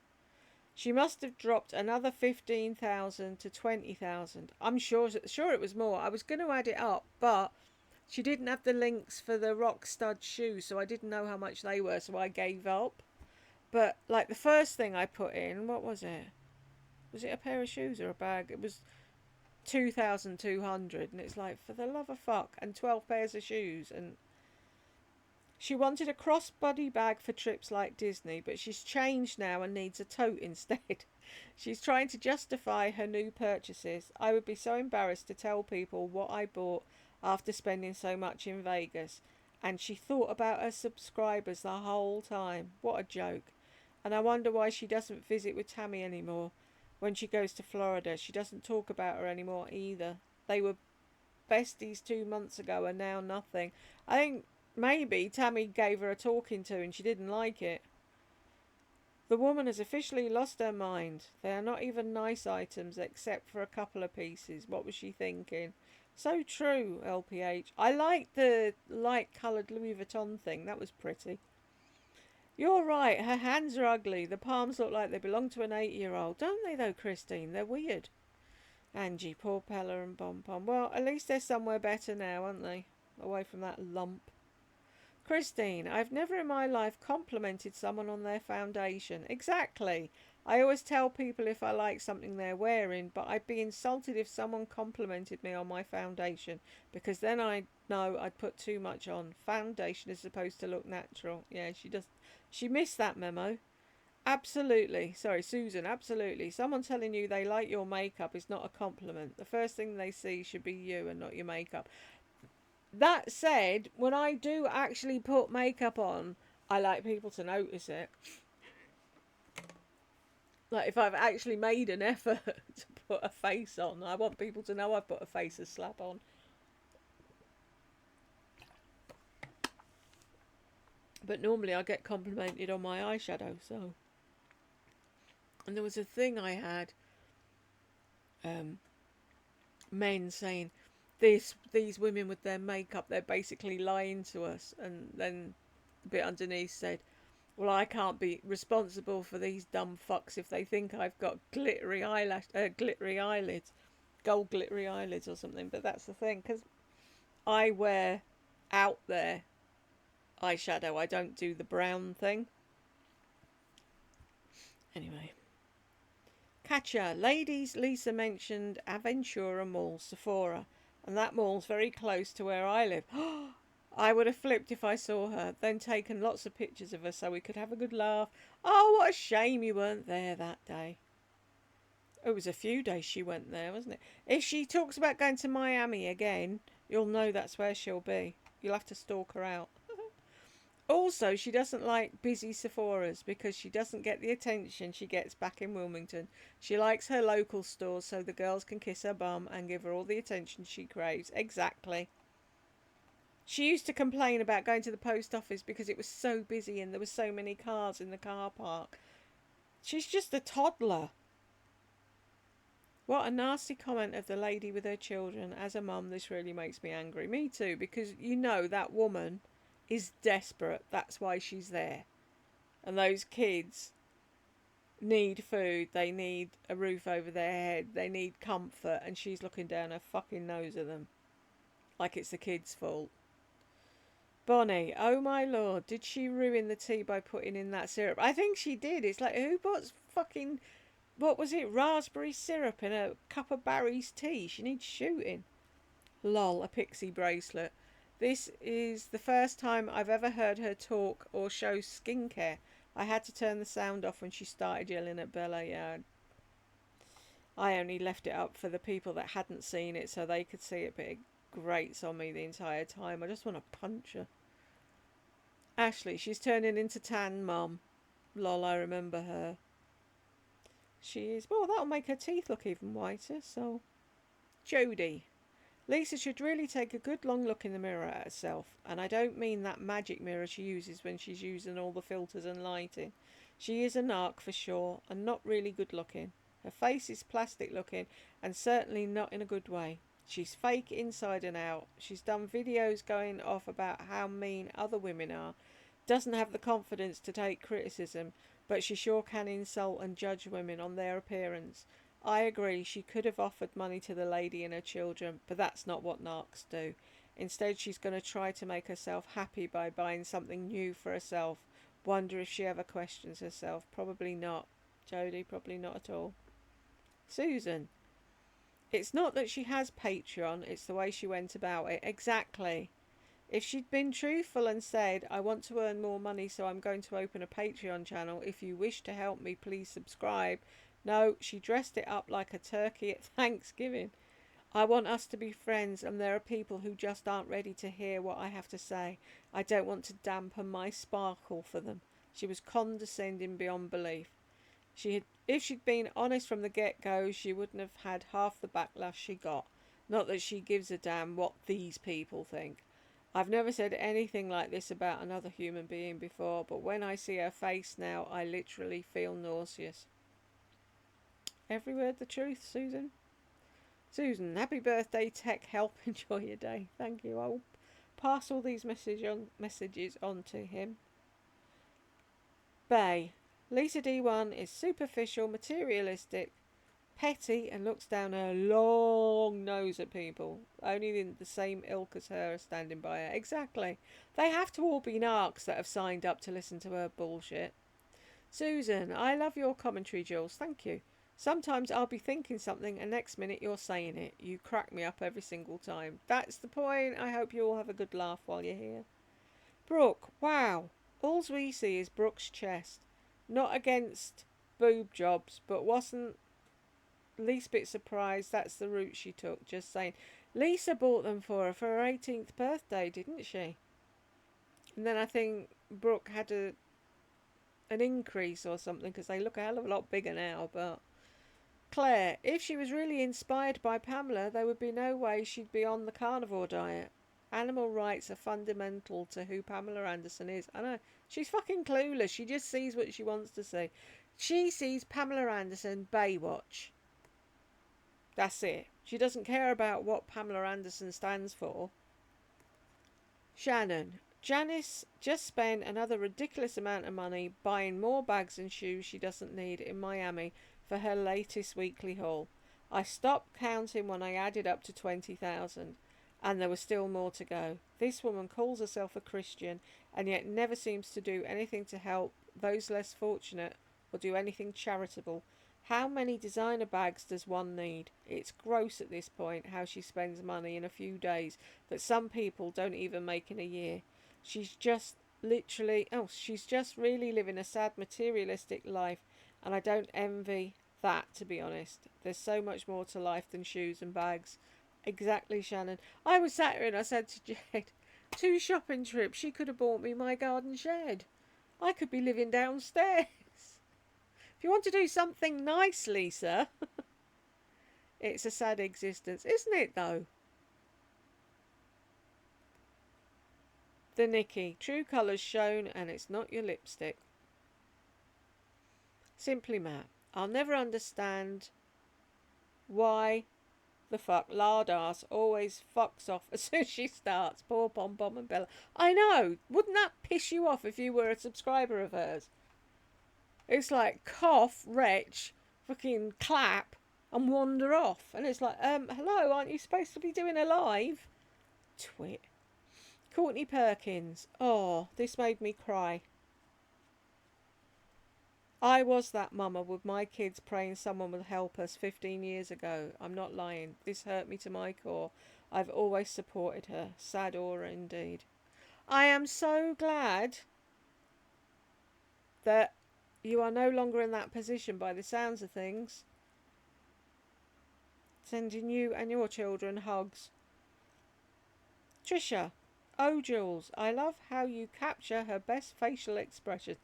She must have dropped another 15,000 to 20,000. I'm sure it was more. I was going to add it up, but she didn't have the links for the rock stud shoes, so I didn't know how much they were, so I gave up. But like the first thing I put in, what was it? Was it a pair of shoes or a bag? It was 2,200, and it's like, for the love of fuck, and 12 pairs of shoes. And she wanted a crossbody bag for trips like Disney, but she's changed now and needs a tote instead. She's trying to justify her new purchases. I would be so embarrassed to tell people what I bought after spending so much in Vegas. And she thought about her subscribers the whole time. What a joke. And I wonder why she doesn't visit with Tammy anymore. When she goes to Florida, she doesn't talk about her anymore either. They were besties 2 months ago and now nothing. I think maybe Tammy gave her a talking to and she didn't like it. The woman has officially lost her mind. They are not even nice items except for a couple of pieces. What was she thinking? So true, LPH. I liked the light coloured Louis Vuitton thing. That was pretty. You're right. Her hands are ugly. The palms look like they belong to an 8-year-old. Don't they though, Christine? They're weird. Angie, poor Pella and Pom Pom. Well, at least they're somewhere better now, aren't they? Away from that lump. Christine, I've never in my life complimented someone on their foundation. Exactly. I always tell people if I like something they're wearing, but I'd be insulted if someone complimented me on my foundation, because then I know I'd put too much on. Foundation is supposed to look natural. Yeah, she missed that memo. Absolutely. Sorry, Susan, absolutely. Someone telling you they like your makeup is not a compliment. The first thing they see should be you and not your makeup. That said, when I do actually put makeup on, I like people to notice it. Like if I've actually made an effort to put a face on, I want people to know I've put a face of slap on. But normally I get complimented on my eyeshadow, so. And there was a thing I had, men saying, these women with their makeup, they're basically lying to us. And then the bit underneath said, well, I can't be responsible for these dumb fucks if they think I've got glittery eyelids, gold glittery eyelids or something. But that's the thing, because I wear out there eyeshadow. I don't do the brown thing. Anyway. Catcher, ladies, Lisa mentioned Aventura Mall, Sephora, and that mall's very close to where I live. I would have flipped if I saw her, then taken lots of pictures of her so we could have a good laugh. Oh, what a shame you weren't there that day. It was a few days she went there, wasn't it? If she talks about going to Miami again, you'll know that's where she'll be. You'll have to stalk her out. Also, she doesn't like busy Sephoras because she doesn't get the attention she gets back in Wilmington. She likes her local stores so the girls can kiss her bum and give her all the attention she craves. Exactly. She used to complain about going to the post office because it was so busy and there were so many cars in the car park. She's just a toddler. What a nasty comment of the lady with her children. As a mum, this really makes me angry. Me too, because you know that woman is desperate. That's why she's there. And those kids need food. They need a roof over their head. They need comfort. And she's looking down her fucking nose at them. Like it's the kids' fault. Bonnie, oh my lord, did she ruin the tea by putting in that syrup? I think she did. It's like, who puts fucking, what was it, raspberry syrup in a cup of Barry's tea? She needs shooting. Lol, a pixie bracelet. This is the first time I've ever heard her talk or show skincare. I had to turn the sound off when she started yelling at Bella. Yeah, I only left it up for the people that hadn't seen it so they could see it, but it grates on me the entire time. I just want to punch her. Ashley, she's turning into Tan Mum. Lol, I remember her. She is. Well, that'll make her teeth look even whiter, so. Jodie. Lisa should really take a good long look in the mirror at herself. And I don't mean that magic mirror she uses when she's using all the filters and lighting. She is a narc for sure, and not really good looking. Her face is plastic looking, and certainly not in a good way. She's fake inside and out. She's done videos going off about how mean other women are. Doesn't have the confidence to take criticism, but she sure can insult and judge women on their appearance. I agree, she could have offered money to the lady and her children, but that's not what narcs do. Instead, she's going to try to make herself happy by buying something new for herself. Wonder if she ever questions herself. Probably not. Jodie, probably not at all. Susan. It's not that she has Patreon, it's the way she went about it. Exactly. If she'd been truthful and said, I want to earn more money so I'm going to open a Patreon channel. If you wish to help me, please subscribe. No, she dressed it up like a turkey at Thanksgiving. I want us to be friends, and there are people who just aren't ready to hear what I have to say. I don't want to dampen my sparkle for them. She was condescending beyond belief. If she'd been honest from the get-go, she wouldn't have had half the backlash she got. Not that she gives a damn what these people think. I've never said anything like this about another human being before, but when I see her face now, I literally feel nauseous. Every word the truth, Susan. Susan, happy birthday, Tech Help. Enjoy your day. Thank you. I'll pass all these messages on to him. Bay. Lisa D1 is superficial, materialistic, petty, and looks down her long nose at people. Only in the same ilk as her are standing by her. Exactly. They have to all be narcs that have signed up to listen to her bullshit. Susan, I love your commentary, Jules. Thank you. Sometimes I'll be thinking something and next minute you're saying it. You crack me up every single time. That's the point. I hope you all have a good laugh while you're here. Brooke, wow. All we see is Brooke's chest. Not against boob jobs, but wasn't least bit surprised that's the route she took. Just saying. Lisa bought them for her 18th birthday, didn't she? And then I think Brooke had an increase or something because they look a hell of a lot bigger now, but... Claire, if she was really inspired by Pamela, there would be no way she'd be on the carnivore diet. Animal rights are fundamental to who Pamela Anderson is. I know. She's fucking clueless. She just sees what she wants to see. She sees Pamela Anderson Baywatch. That's it. She doesn't care about what Pamela Anderson stands for. Shannon. Janice just spent another ridiculous amount of money buying more bags and shoes she doesn't need in Miami for her latest weekly haul. I stopped counting when I added up to 20,000, and there was still more to go. This woman calls herself a Christian and yet never seems to do anything to help those less fortunate or do anything charitable. How many designer bags does one need? It's gross at this point how she spends money in a few days that some people don't even make in a year. She's just really living a sad materialistic life, and I don't envy that, to be honest. There's so much more to life than shoes and bags. Exactly, Shannon. I was sat here and I said to Jade, 2 shopping trips, she could have bought me my garden shed. I could be living downstairs. If you want to do something nice, Lisa, it's a sad existence, isn't it, though? The Nikki. True colours shown and it's not your lipstick. Simply Matt. I'll never understand why the fuck Lardass always fucks off as soon as she starts. Poor Pom Pom and Bella. I know. Wouldn't that piss you off if you were a subscriber of hers? It's like cough, retch, fucking clap and wander off. And it's like, hello, aren't you supposed to be doing a live? Twit. Courtney Perkins. Oh, this made me cry. I was that mama with my kids praying someone would help us 15 years ago. I'm not lying. This hurt me to my core. I've always supported her. Sad aura indeed. I am so glad that you are no longer in that position by the sounds of things. Sending you and your children hugs. Trisha. Oh, Jules, I love how you capture her best facial expressions.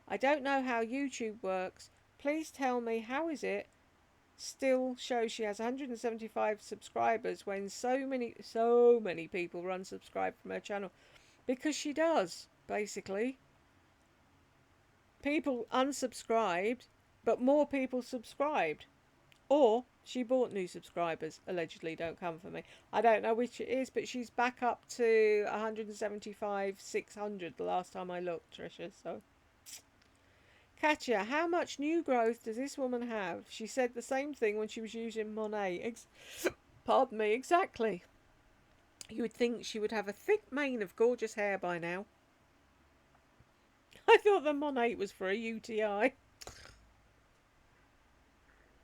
I don't know how YouTube works. Please tell me, how is it still shows she has 175 subscribers when so many people are unsubscribed from her channel? Because she does, basically. People unsubscribed, but more people subscribed. Or she bought new subscribers. Allegedly, don't come for me. I don't know which it is, but she's back up to 175, 600 the last time I looked, Trisha. So, Katya, how much new growth does this woman have? She said the same thing when she was using Monet. Pardon me, exactly. You would think she would have a thick mane of gorgeous hair by now. I thought the Monet was for a UTI.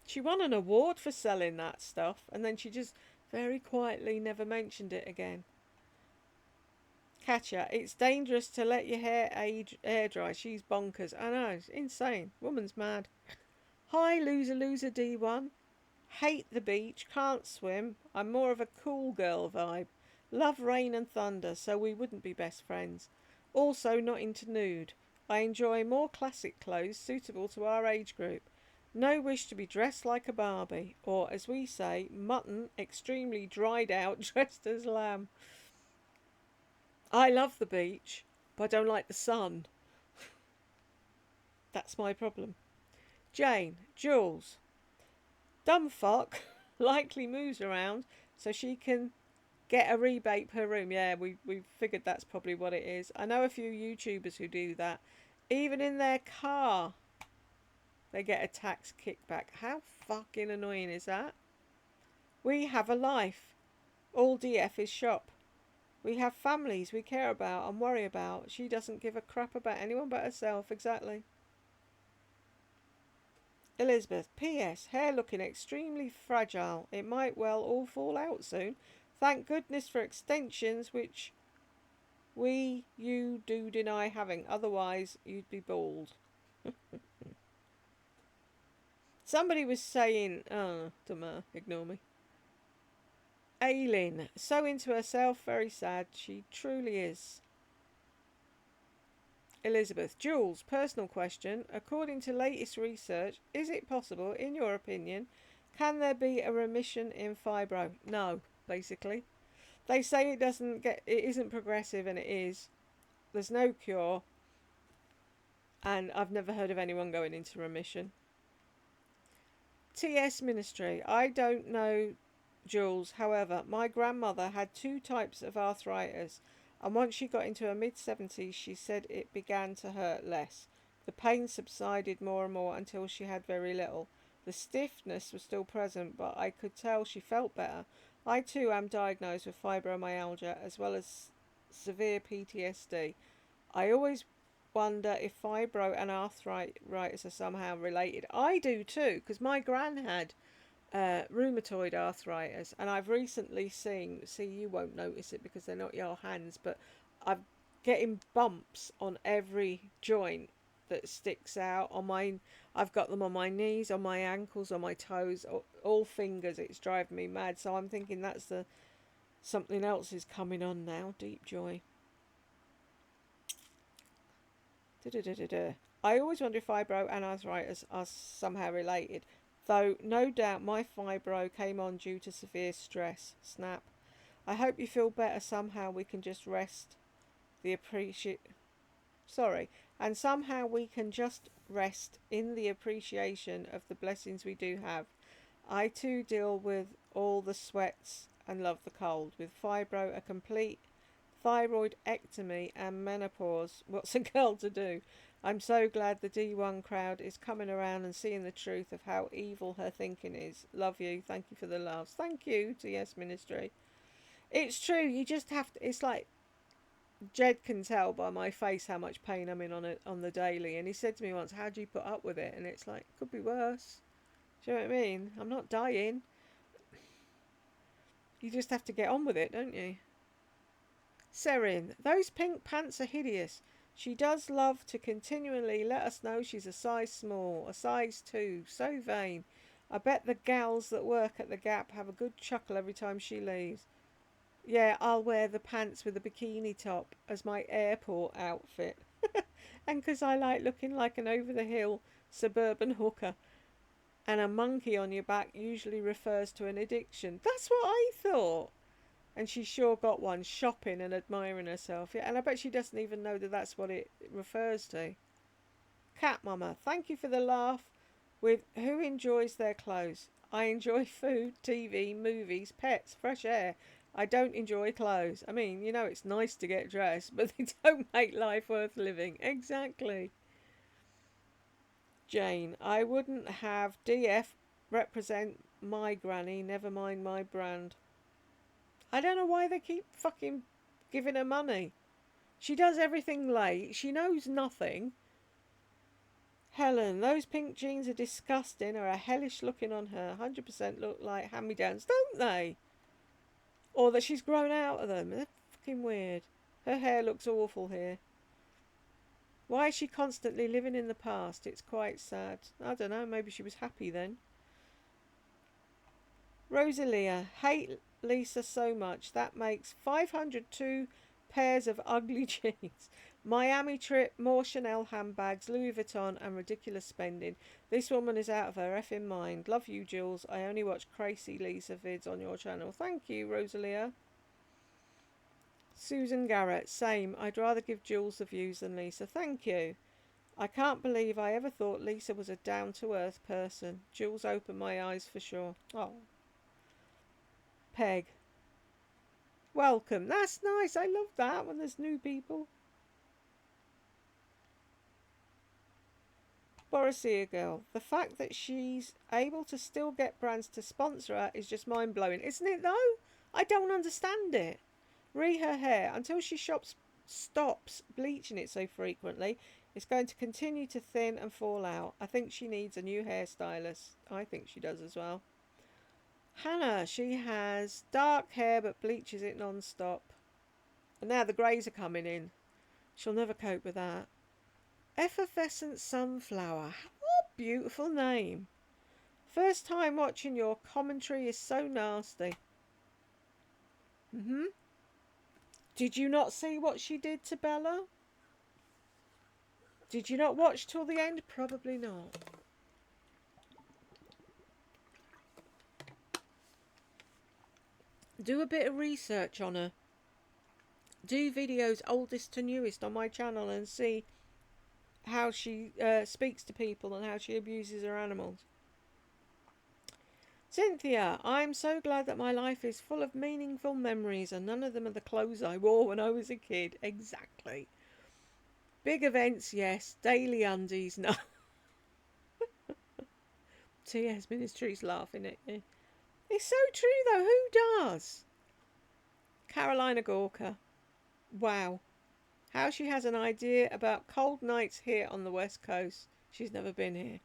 She won an award for selling that stuff, and then she just very quietly never mentioned it again. Katya, it's dangerous to let your hair air dry. She's bonkers. I know, it's insane. Woman's mad. Hi, loser D1. Hate the beach, can't swim. I'm more of a cool girl vibe. Love rain and thunder, so we wouldn't be best friends. Also not into nude. I enjoy more classic clothes suitable to our age group. No wish to be dressed like a Barbie, or as we say, mutton, extremely dried out, dressed as lamb. I love the beach, but I don't like the sun. That's my problem. Jane, Jules, dumb fuck, likely moves around so she can get a rebate per room. Yeah, we figured that's probably what it is. I know a few YouTubers who do that. Even in their car, they get a tax kickback. How fucking annoying is that? We have a life. All DF is shop. We have families we care about and worry about. She doesn't give a crap about anyone but herself. Exactly. Elizabeth, P.S. Hair looking extremely fragile. It might well all fall out soon. Thank goodness for extensions, which you do deny having. Otherwise, you'd be bald. Somebody was saying, oh, don't matter, ignore me. Aileen, so into herself, very sad. She truly is. Elizabeth, Jules, personal question. According to latest research, is it possible, in your opinion, can there be a remission in fibro? No, basically. They say it isn't progressive, and it is. There's no cure, and I've never heard of anyone going into remission. TS Ministry. I don't know, Jules. However, my grandmother had two types of arthritis, and once she got into her mid-70s, she said it began to hurt less. The pain subsided more and more until she had very little. The stiffness was still present, but I could tell she felt better. I too am diagnosed with fibromyalgia as well as severe PTSD. I always wonder if fibro and arthritis are somehow related. I do too, because my gran had rheumatoid arthritis, and I've recently seen. See, you won't notice it because they're not your hands, but I'm getting bumps on every joint that sticks out on my. I've got them on my knees, on my ankles, on my toes, all fingers. It's driving me mad. So I'm thinking that's the something else is coming on now. Deep joy. Da-da-da-da-da. I always wonder if fibro and arthritis are somehow related, though no doubt my fibro came on due to severe stress. Snap. I hope you feel better. Somehow we can just rest the appreciate. Sorry, and somehow we can just rest in the appreciation of the blessings we do have. I too deal with all the sweats and love the cold. With fibro, a complete thyroidectomy and menopause. What's a girl to do? I'm so glad the D1 crowd is coming around and seeing the truth of how evil her thinking is. Love you. Thank you for the loves. Thank you, TS Ministry. It's true. You just have to. It's like Jed can tell by my face how much pain I'm in on the daily, and he said to me once, "How do you put up with it?" And it's like, could be worse. Do you know what I mean? I'm not dying. You just have to get on with it, don't you? Serin, those pink pants are hideous. She does love to continually let us know she's a size small, a size 2. So vain. I bet the gals that work at the Gap have a good chuckle every time she leaves. Yeah, I'll wear the pants with a bikini top as my airport outfit. And 'cause I like looking like an over-the-hill suburban hooker. And a monkey on your back usually refers to an addiction. That's what I thought. And she sure got one, shopping and admiring herself. Yeah, and I bet she doesn't even know that that's what it refers to. Cat Mama, thank you for the laugh with who enjoys their clothes. I enjoy food, TV, movies, pets, fresh air. I don't enjoy clothes. I mean, you know, it's nice to get dressed, but they don't make life worth living. Exactly. Jane, I wouldn't have DF represent my granny, never mind my brand. I don't know why they keep fucking giving her money. She does everything late. She knows nothing. Helen, those pink jeans are disgusting, are a hellish looking on her. 100% look like hand-me-downs, don't they? Or that she's grown out of them. They're fucking weird. Her hair looks awful here. Why is she constantly living in the past? It's quite sad. I don't know, maybe she was happy then. Rosalia, hate Lisa so much. That makes 502 pairs of ugly jeans. Miami trip, more Chanel handbags, Louis Vuitton, and ridiculous spending. This woman is out of her effing mind. Love you, Jules. I only watch crazy Lisa vids on your channel. Thank you, Rosalia. Susan Garrett, same. I'd rather give Jules the views than Lisa. Thank you. I can't believe I ever thought Lisa was a down-to-earth person. Jules opened my eyes for sure. Oh. Peg. Welcome. That's nice. I love that when there's new people. Borussia Girl. The fact that she's able to still get brands to sponsor her is just mind-blowing. Isn't it though? I don't understand it. Re her hair. Until she stops bleaching it so frequently, it's going to continue to thin and fall out. I think she needs a new hairstylist. I think she does as well. Hannah, she has dark hair but bleaches it non-stop. And now the greys are coming in. She'll never cope with that. Effervescent Sunflower. What a beautiful name. First time watching your commentary is so nasty. Did you not see what she did to Bella? Did you not watch till the end? Probably not. Do a bit of research on her. Do videos oldest to newest on my channel and see how she speaks to people and how she abuses her animals. Cynthia, I'm so glad that my life is full of meaningful memories and none of them are the clothes I wore when I was a kid. Exactly. Big events, yes. Daily undies, no. T.S. Ministries laughing at you. It's so true though, who does? Carolina Gorka. Wow. How she has an idea about cold nights here on the west coast. She's never been here.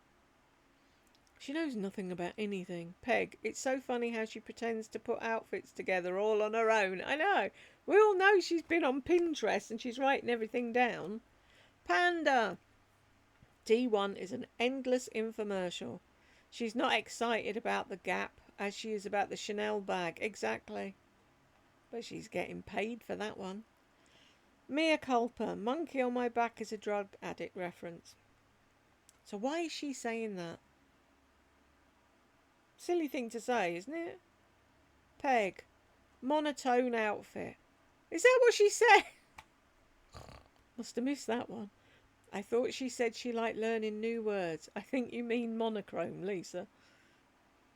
She knows nothing about anything. Peg, it's so funny how she pretends to put outfits together all on her own. I know. We all know she's been on Pinterest and she's writing everything down. Panda. D1 is an endless infomercial. She's not excited about the Gap as she is about the Chanel bag. Exactly. But she's getting paid for that one. Mea culpa. Monkey on my back is a drug addict reference. So why is she saying that? Silly thing to say, isn't it? Peg. Monotone outfit. Is that what she said? Must have missed that one. I thought she said she liked learning new words. I think you mean monochrome, Lisa.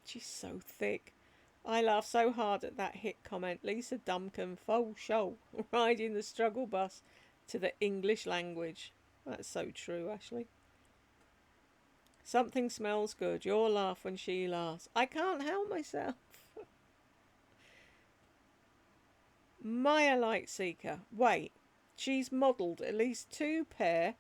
She's so thick. I laughed so hard at that hit comment. Lisa Dumpkin, faux show, riding the struggle bus to the English language. That's so true, Ashley. Something smells good. You'll laugh when she laughs. I can't help myself. Maya Lightseeker. Wait. She's modelled at least 2 pair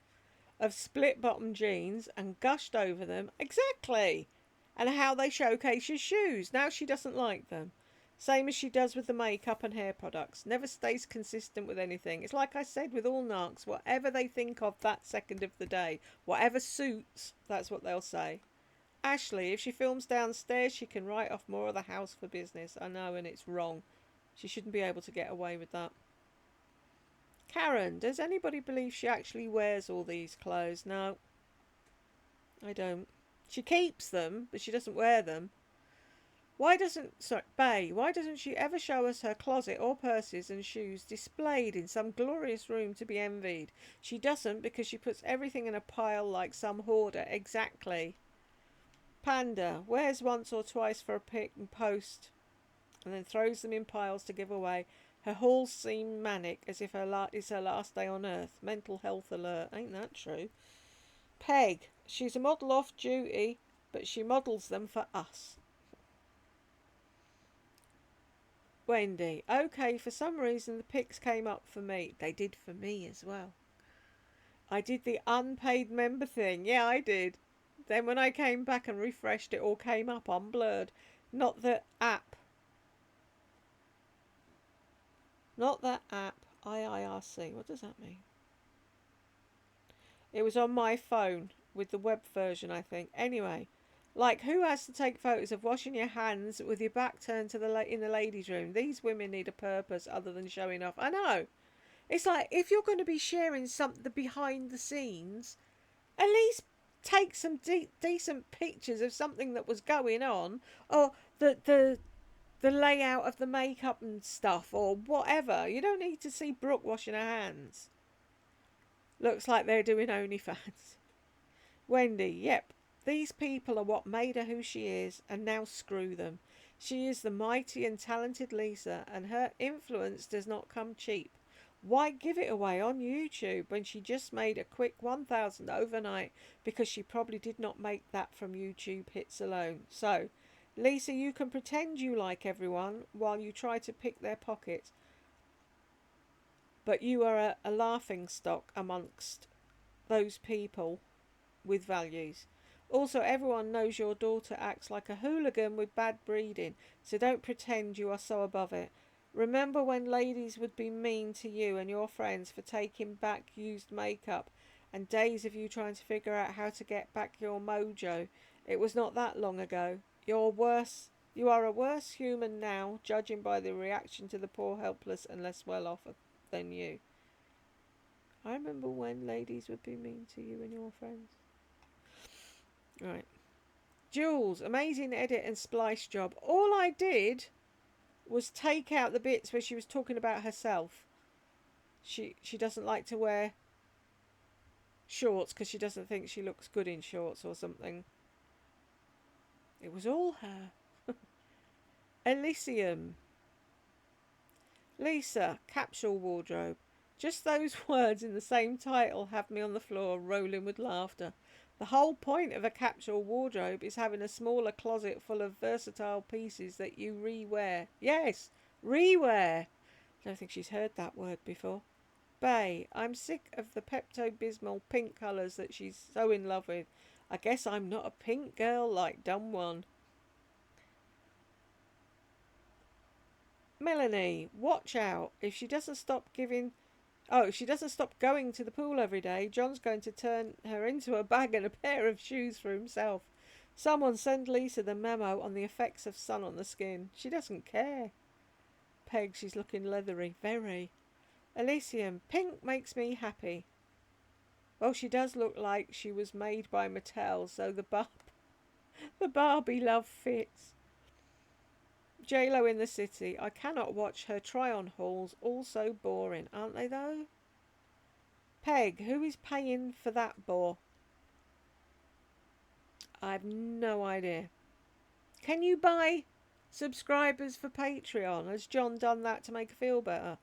of split bottom jeans and gushed over them. Exactly. And how they showcase your shoes. Now she doesn't like them. Same as she does with the makeup and hair products. Never stays consistent with anything. It's like I said with all narcs. Whatever they think of that second of the day. Whatever suits, that's what they'll say. Ashley, if she films downstairs, she can write off more of the house for business. I know, and it's wrong. She shouldn't be able to get away with that. Karen, does anybody believe she actually wears all these clothes? No. I don't. She keeps them, but she doesn't wear them. Why doesn't she ever show us her closet or purses and shoes displayed in some glorious room to be envied? She doesn't because she puts everything in a pile like some hoarder. Exactly. Panda wears once or twice for a pic and post and then throws them in piles to give away. Her hauls seem manic as if it's her last day on earth. Mental health alert. Ain't that true? Peg. She's a model off duty, but she models them for us. Wendy. Okay, for some reason the pics came up for me. They did for me as well. I did the unpaid member thing. Yeah, I did. Then when I came back and refreshed, it all came up unblurred. Not the app. Not that app. IIRC. What does that mean? It was on my phone with the web version, I think. Anyway, like who has to take photos of washing your hands with your back turned to in the ladies' room? These women need a purpose other than showing off. I know. It's like if you're going to be sharing something behind the scenes, at least take some decent pictures of something that was going on, or the the layout of the makeup and stuff or whatever. You don't need to see Brooke washing her hands. Looks like they're doing OnlyFans. Wendy, yep, these people are what made her who she is, and now screw them. She is the mighty and talented Lisa, and her influence does not come cheap. Why give it away on YouTube when she just made a quick 1,000 overnight because she probably did not make that from YouTube hits alone? So, Lisa, you can pretend you like everyone while you try to pick their pockets, but you are a laughing stock amongst those people with values. Also, everyone knows your daughter acts like a hooligan with bad breeding, so don't pretend you are so above it. Remember when ladies would be mean to you and your friends for taking back used makeup, and days of you trying to figure out how to get back your mojo? It was not that long ago. You're worse. You are a worse human now, judging by the reaction to the poor, helpless, and less well off than you. I remember when ladies would be mean to you and your friends. Right. Jules, amazing edit and splice job. All I did was take out the bits where she was talking about herself. She doesn't like to wear shorts because she doesn't think she looks good in shorts or something. It was all her. Elysium. Lisa, capsule wardrobe. Just those words in the same title have me on the floor rolling with laughter. The whole point of a capsule wardrobe is having a smaller closet full of versatile pieces that you re-wear. Yes, re-wear. I don't think she's heard that word before. Bay, I'm sick of the Pepto-Bismol pink colours that she's so in love with. I guess I'm not a pink girl like Dumb One. Melanie, watch out. If she doesn't stop going to the pool every day, John's going to turn her into a bag and a pair of shoes for himself. Someone send Lisa the memo on the effects of sun on the skin. She doesn't care. Peg, she's looking leathery. Very. Elysium, pink makes me happy. Well, she does look like she was made by Mattel, so the Barbie love fits. J-Lo in the city. I cannot watch her try-on hauls. All so boring, aren't they though? Peg, who is paying for that bore? I have no idea. Can you buy subscribers for Patreon? Has John done that to make her feel better?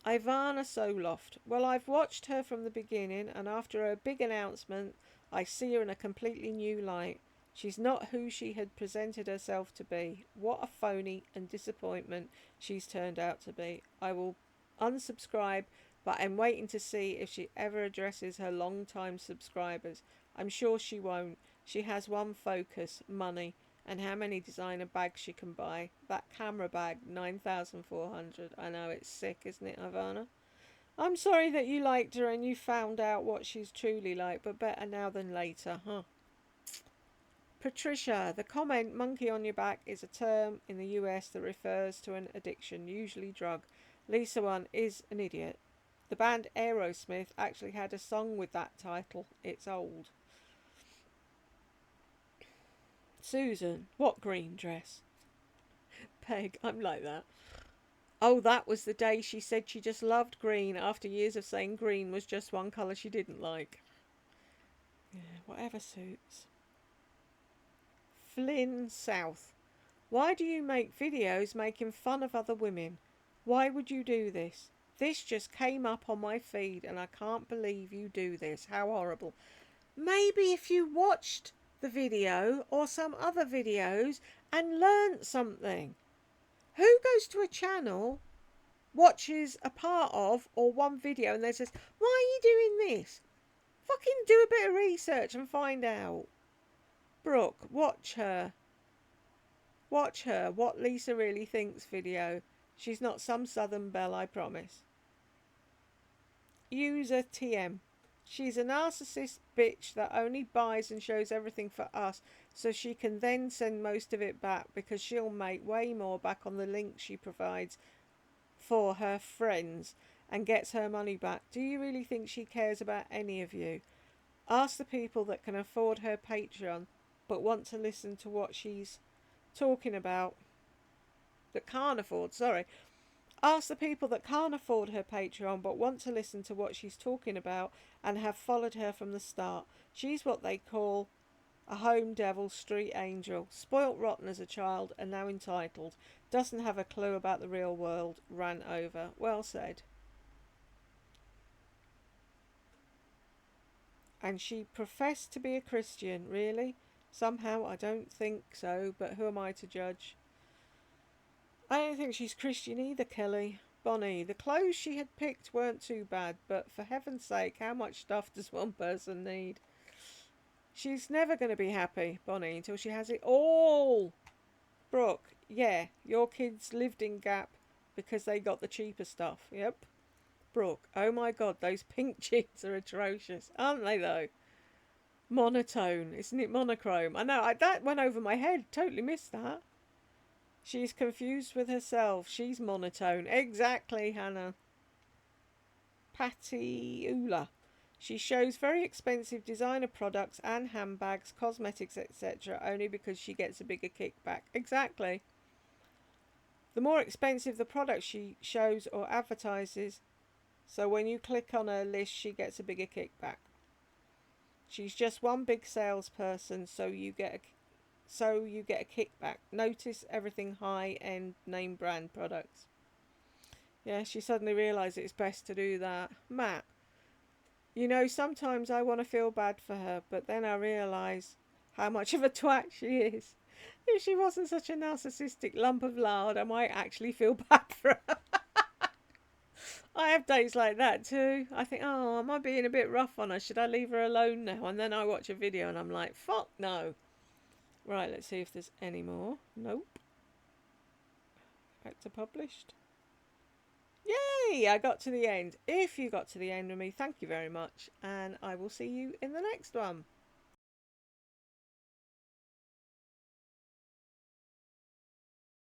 Ivana Soloft. Well, I've watched her from the beginning, and after her big announcement, I see her in a completely new light. She's not who she had presented herself to be. What a phony and disappointment she's turned out to be. I will unsubscribe, but I'm waiting to see if she ever addresses her long-time subscribers. I'm sure she won't. She has one focus, money, and how many designer bags she can buy. That camera bag, 9,400. I know, it's sick, isn't it, Ivana? I'm sorry that you liked her and you found out what she's truly like, but better now than later, huh? Patricia, the comment monkey on your back is a term in the US that refers to an addiction, usually drug. Lisa One is an idiot. The band Aerosmith actually had a song with that title. It's old. Susan, what green dress? Peg, I'm like that. Oh, that was the day she said she just loved green after years of saying green was just one colour she didn't like. Yeah, whatever suits. Flynn South. Why do you make videos making fun of other women? Why would you do this? This just came up on my feed and I can't believe you do this. How horrible. Maybe if you watched the video or some other videos and learnt something. Who goes to a channel, watches a part of or one video and then says, why are you doing this? Fucking do a bit of research and find out. Brooke, watch her. Watch her. What Lisa really thinks video. She's not some southern belle, I promise. User TM. She's a narcissist bitch that only buys and shows everything for us so she can then send most of it back because she'll make way more back on the links she provides for her friends and gets her money back. Do you really think she cares about any of you? Ask the people that can afford her Patreon but want to listen to what she's talking about. that can't afford, sorry. Ask the people that can't afford her Patreon but want to listen to what she's talking about and have followed her from the start. She's what they call a home devil, street angel, spoilt rotten as a child and now entitled, doesn't have a clue about the real world, ran over. Well said. And she professed to be a Christian, really? Somehow I don't think so, but who am I to judge? I don't think she's Christian either, Kelly. Bonnie, the clothes she had picked weren't too bad, but for heaven's sake, how much stuff does one person need? She's never going to be happy, Bonnie, until she has it all. Brooke, yeah, your kids lived in Gap because they got the cheaper stuff. Yep. Brooke, oh my god, those pink jeans are atrocious, aren't they though? Monotone, isn't it monochrome? I know, that went over my head, totally missed that. She's confused with herself, she's monotone. Exactly, Hannah. Patty Ula. She shows very expensive designer products and handbags, cosmetics, etc. only because she gets a bigger kickback. Exactly. The more expensive the product she shows or advertises, so when you click on her list, she gets a bigger kickback. She's just one big salesperson, so you get a kickback. Notice everything high-end name brand products. Yeah, she suddenly realised it's best to do that. Matt, you know, sometimes I want to feel bad for her, but then I realise how much of a twat she is. If she wasn't such a narcissistic lump of lard, I might actually feel bad for her. I have days like that too. I think, oh, am I being a bit rough on her? Should I leave her alone now? And then I watch a video and I'm like, fuck no. Right, let's see if there's any more. Nope. Back to published. Yay! I got to the end. If you got to the end with me, thank you very much. And I will see you in the next one.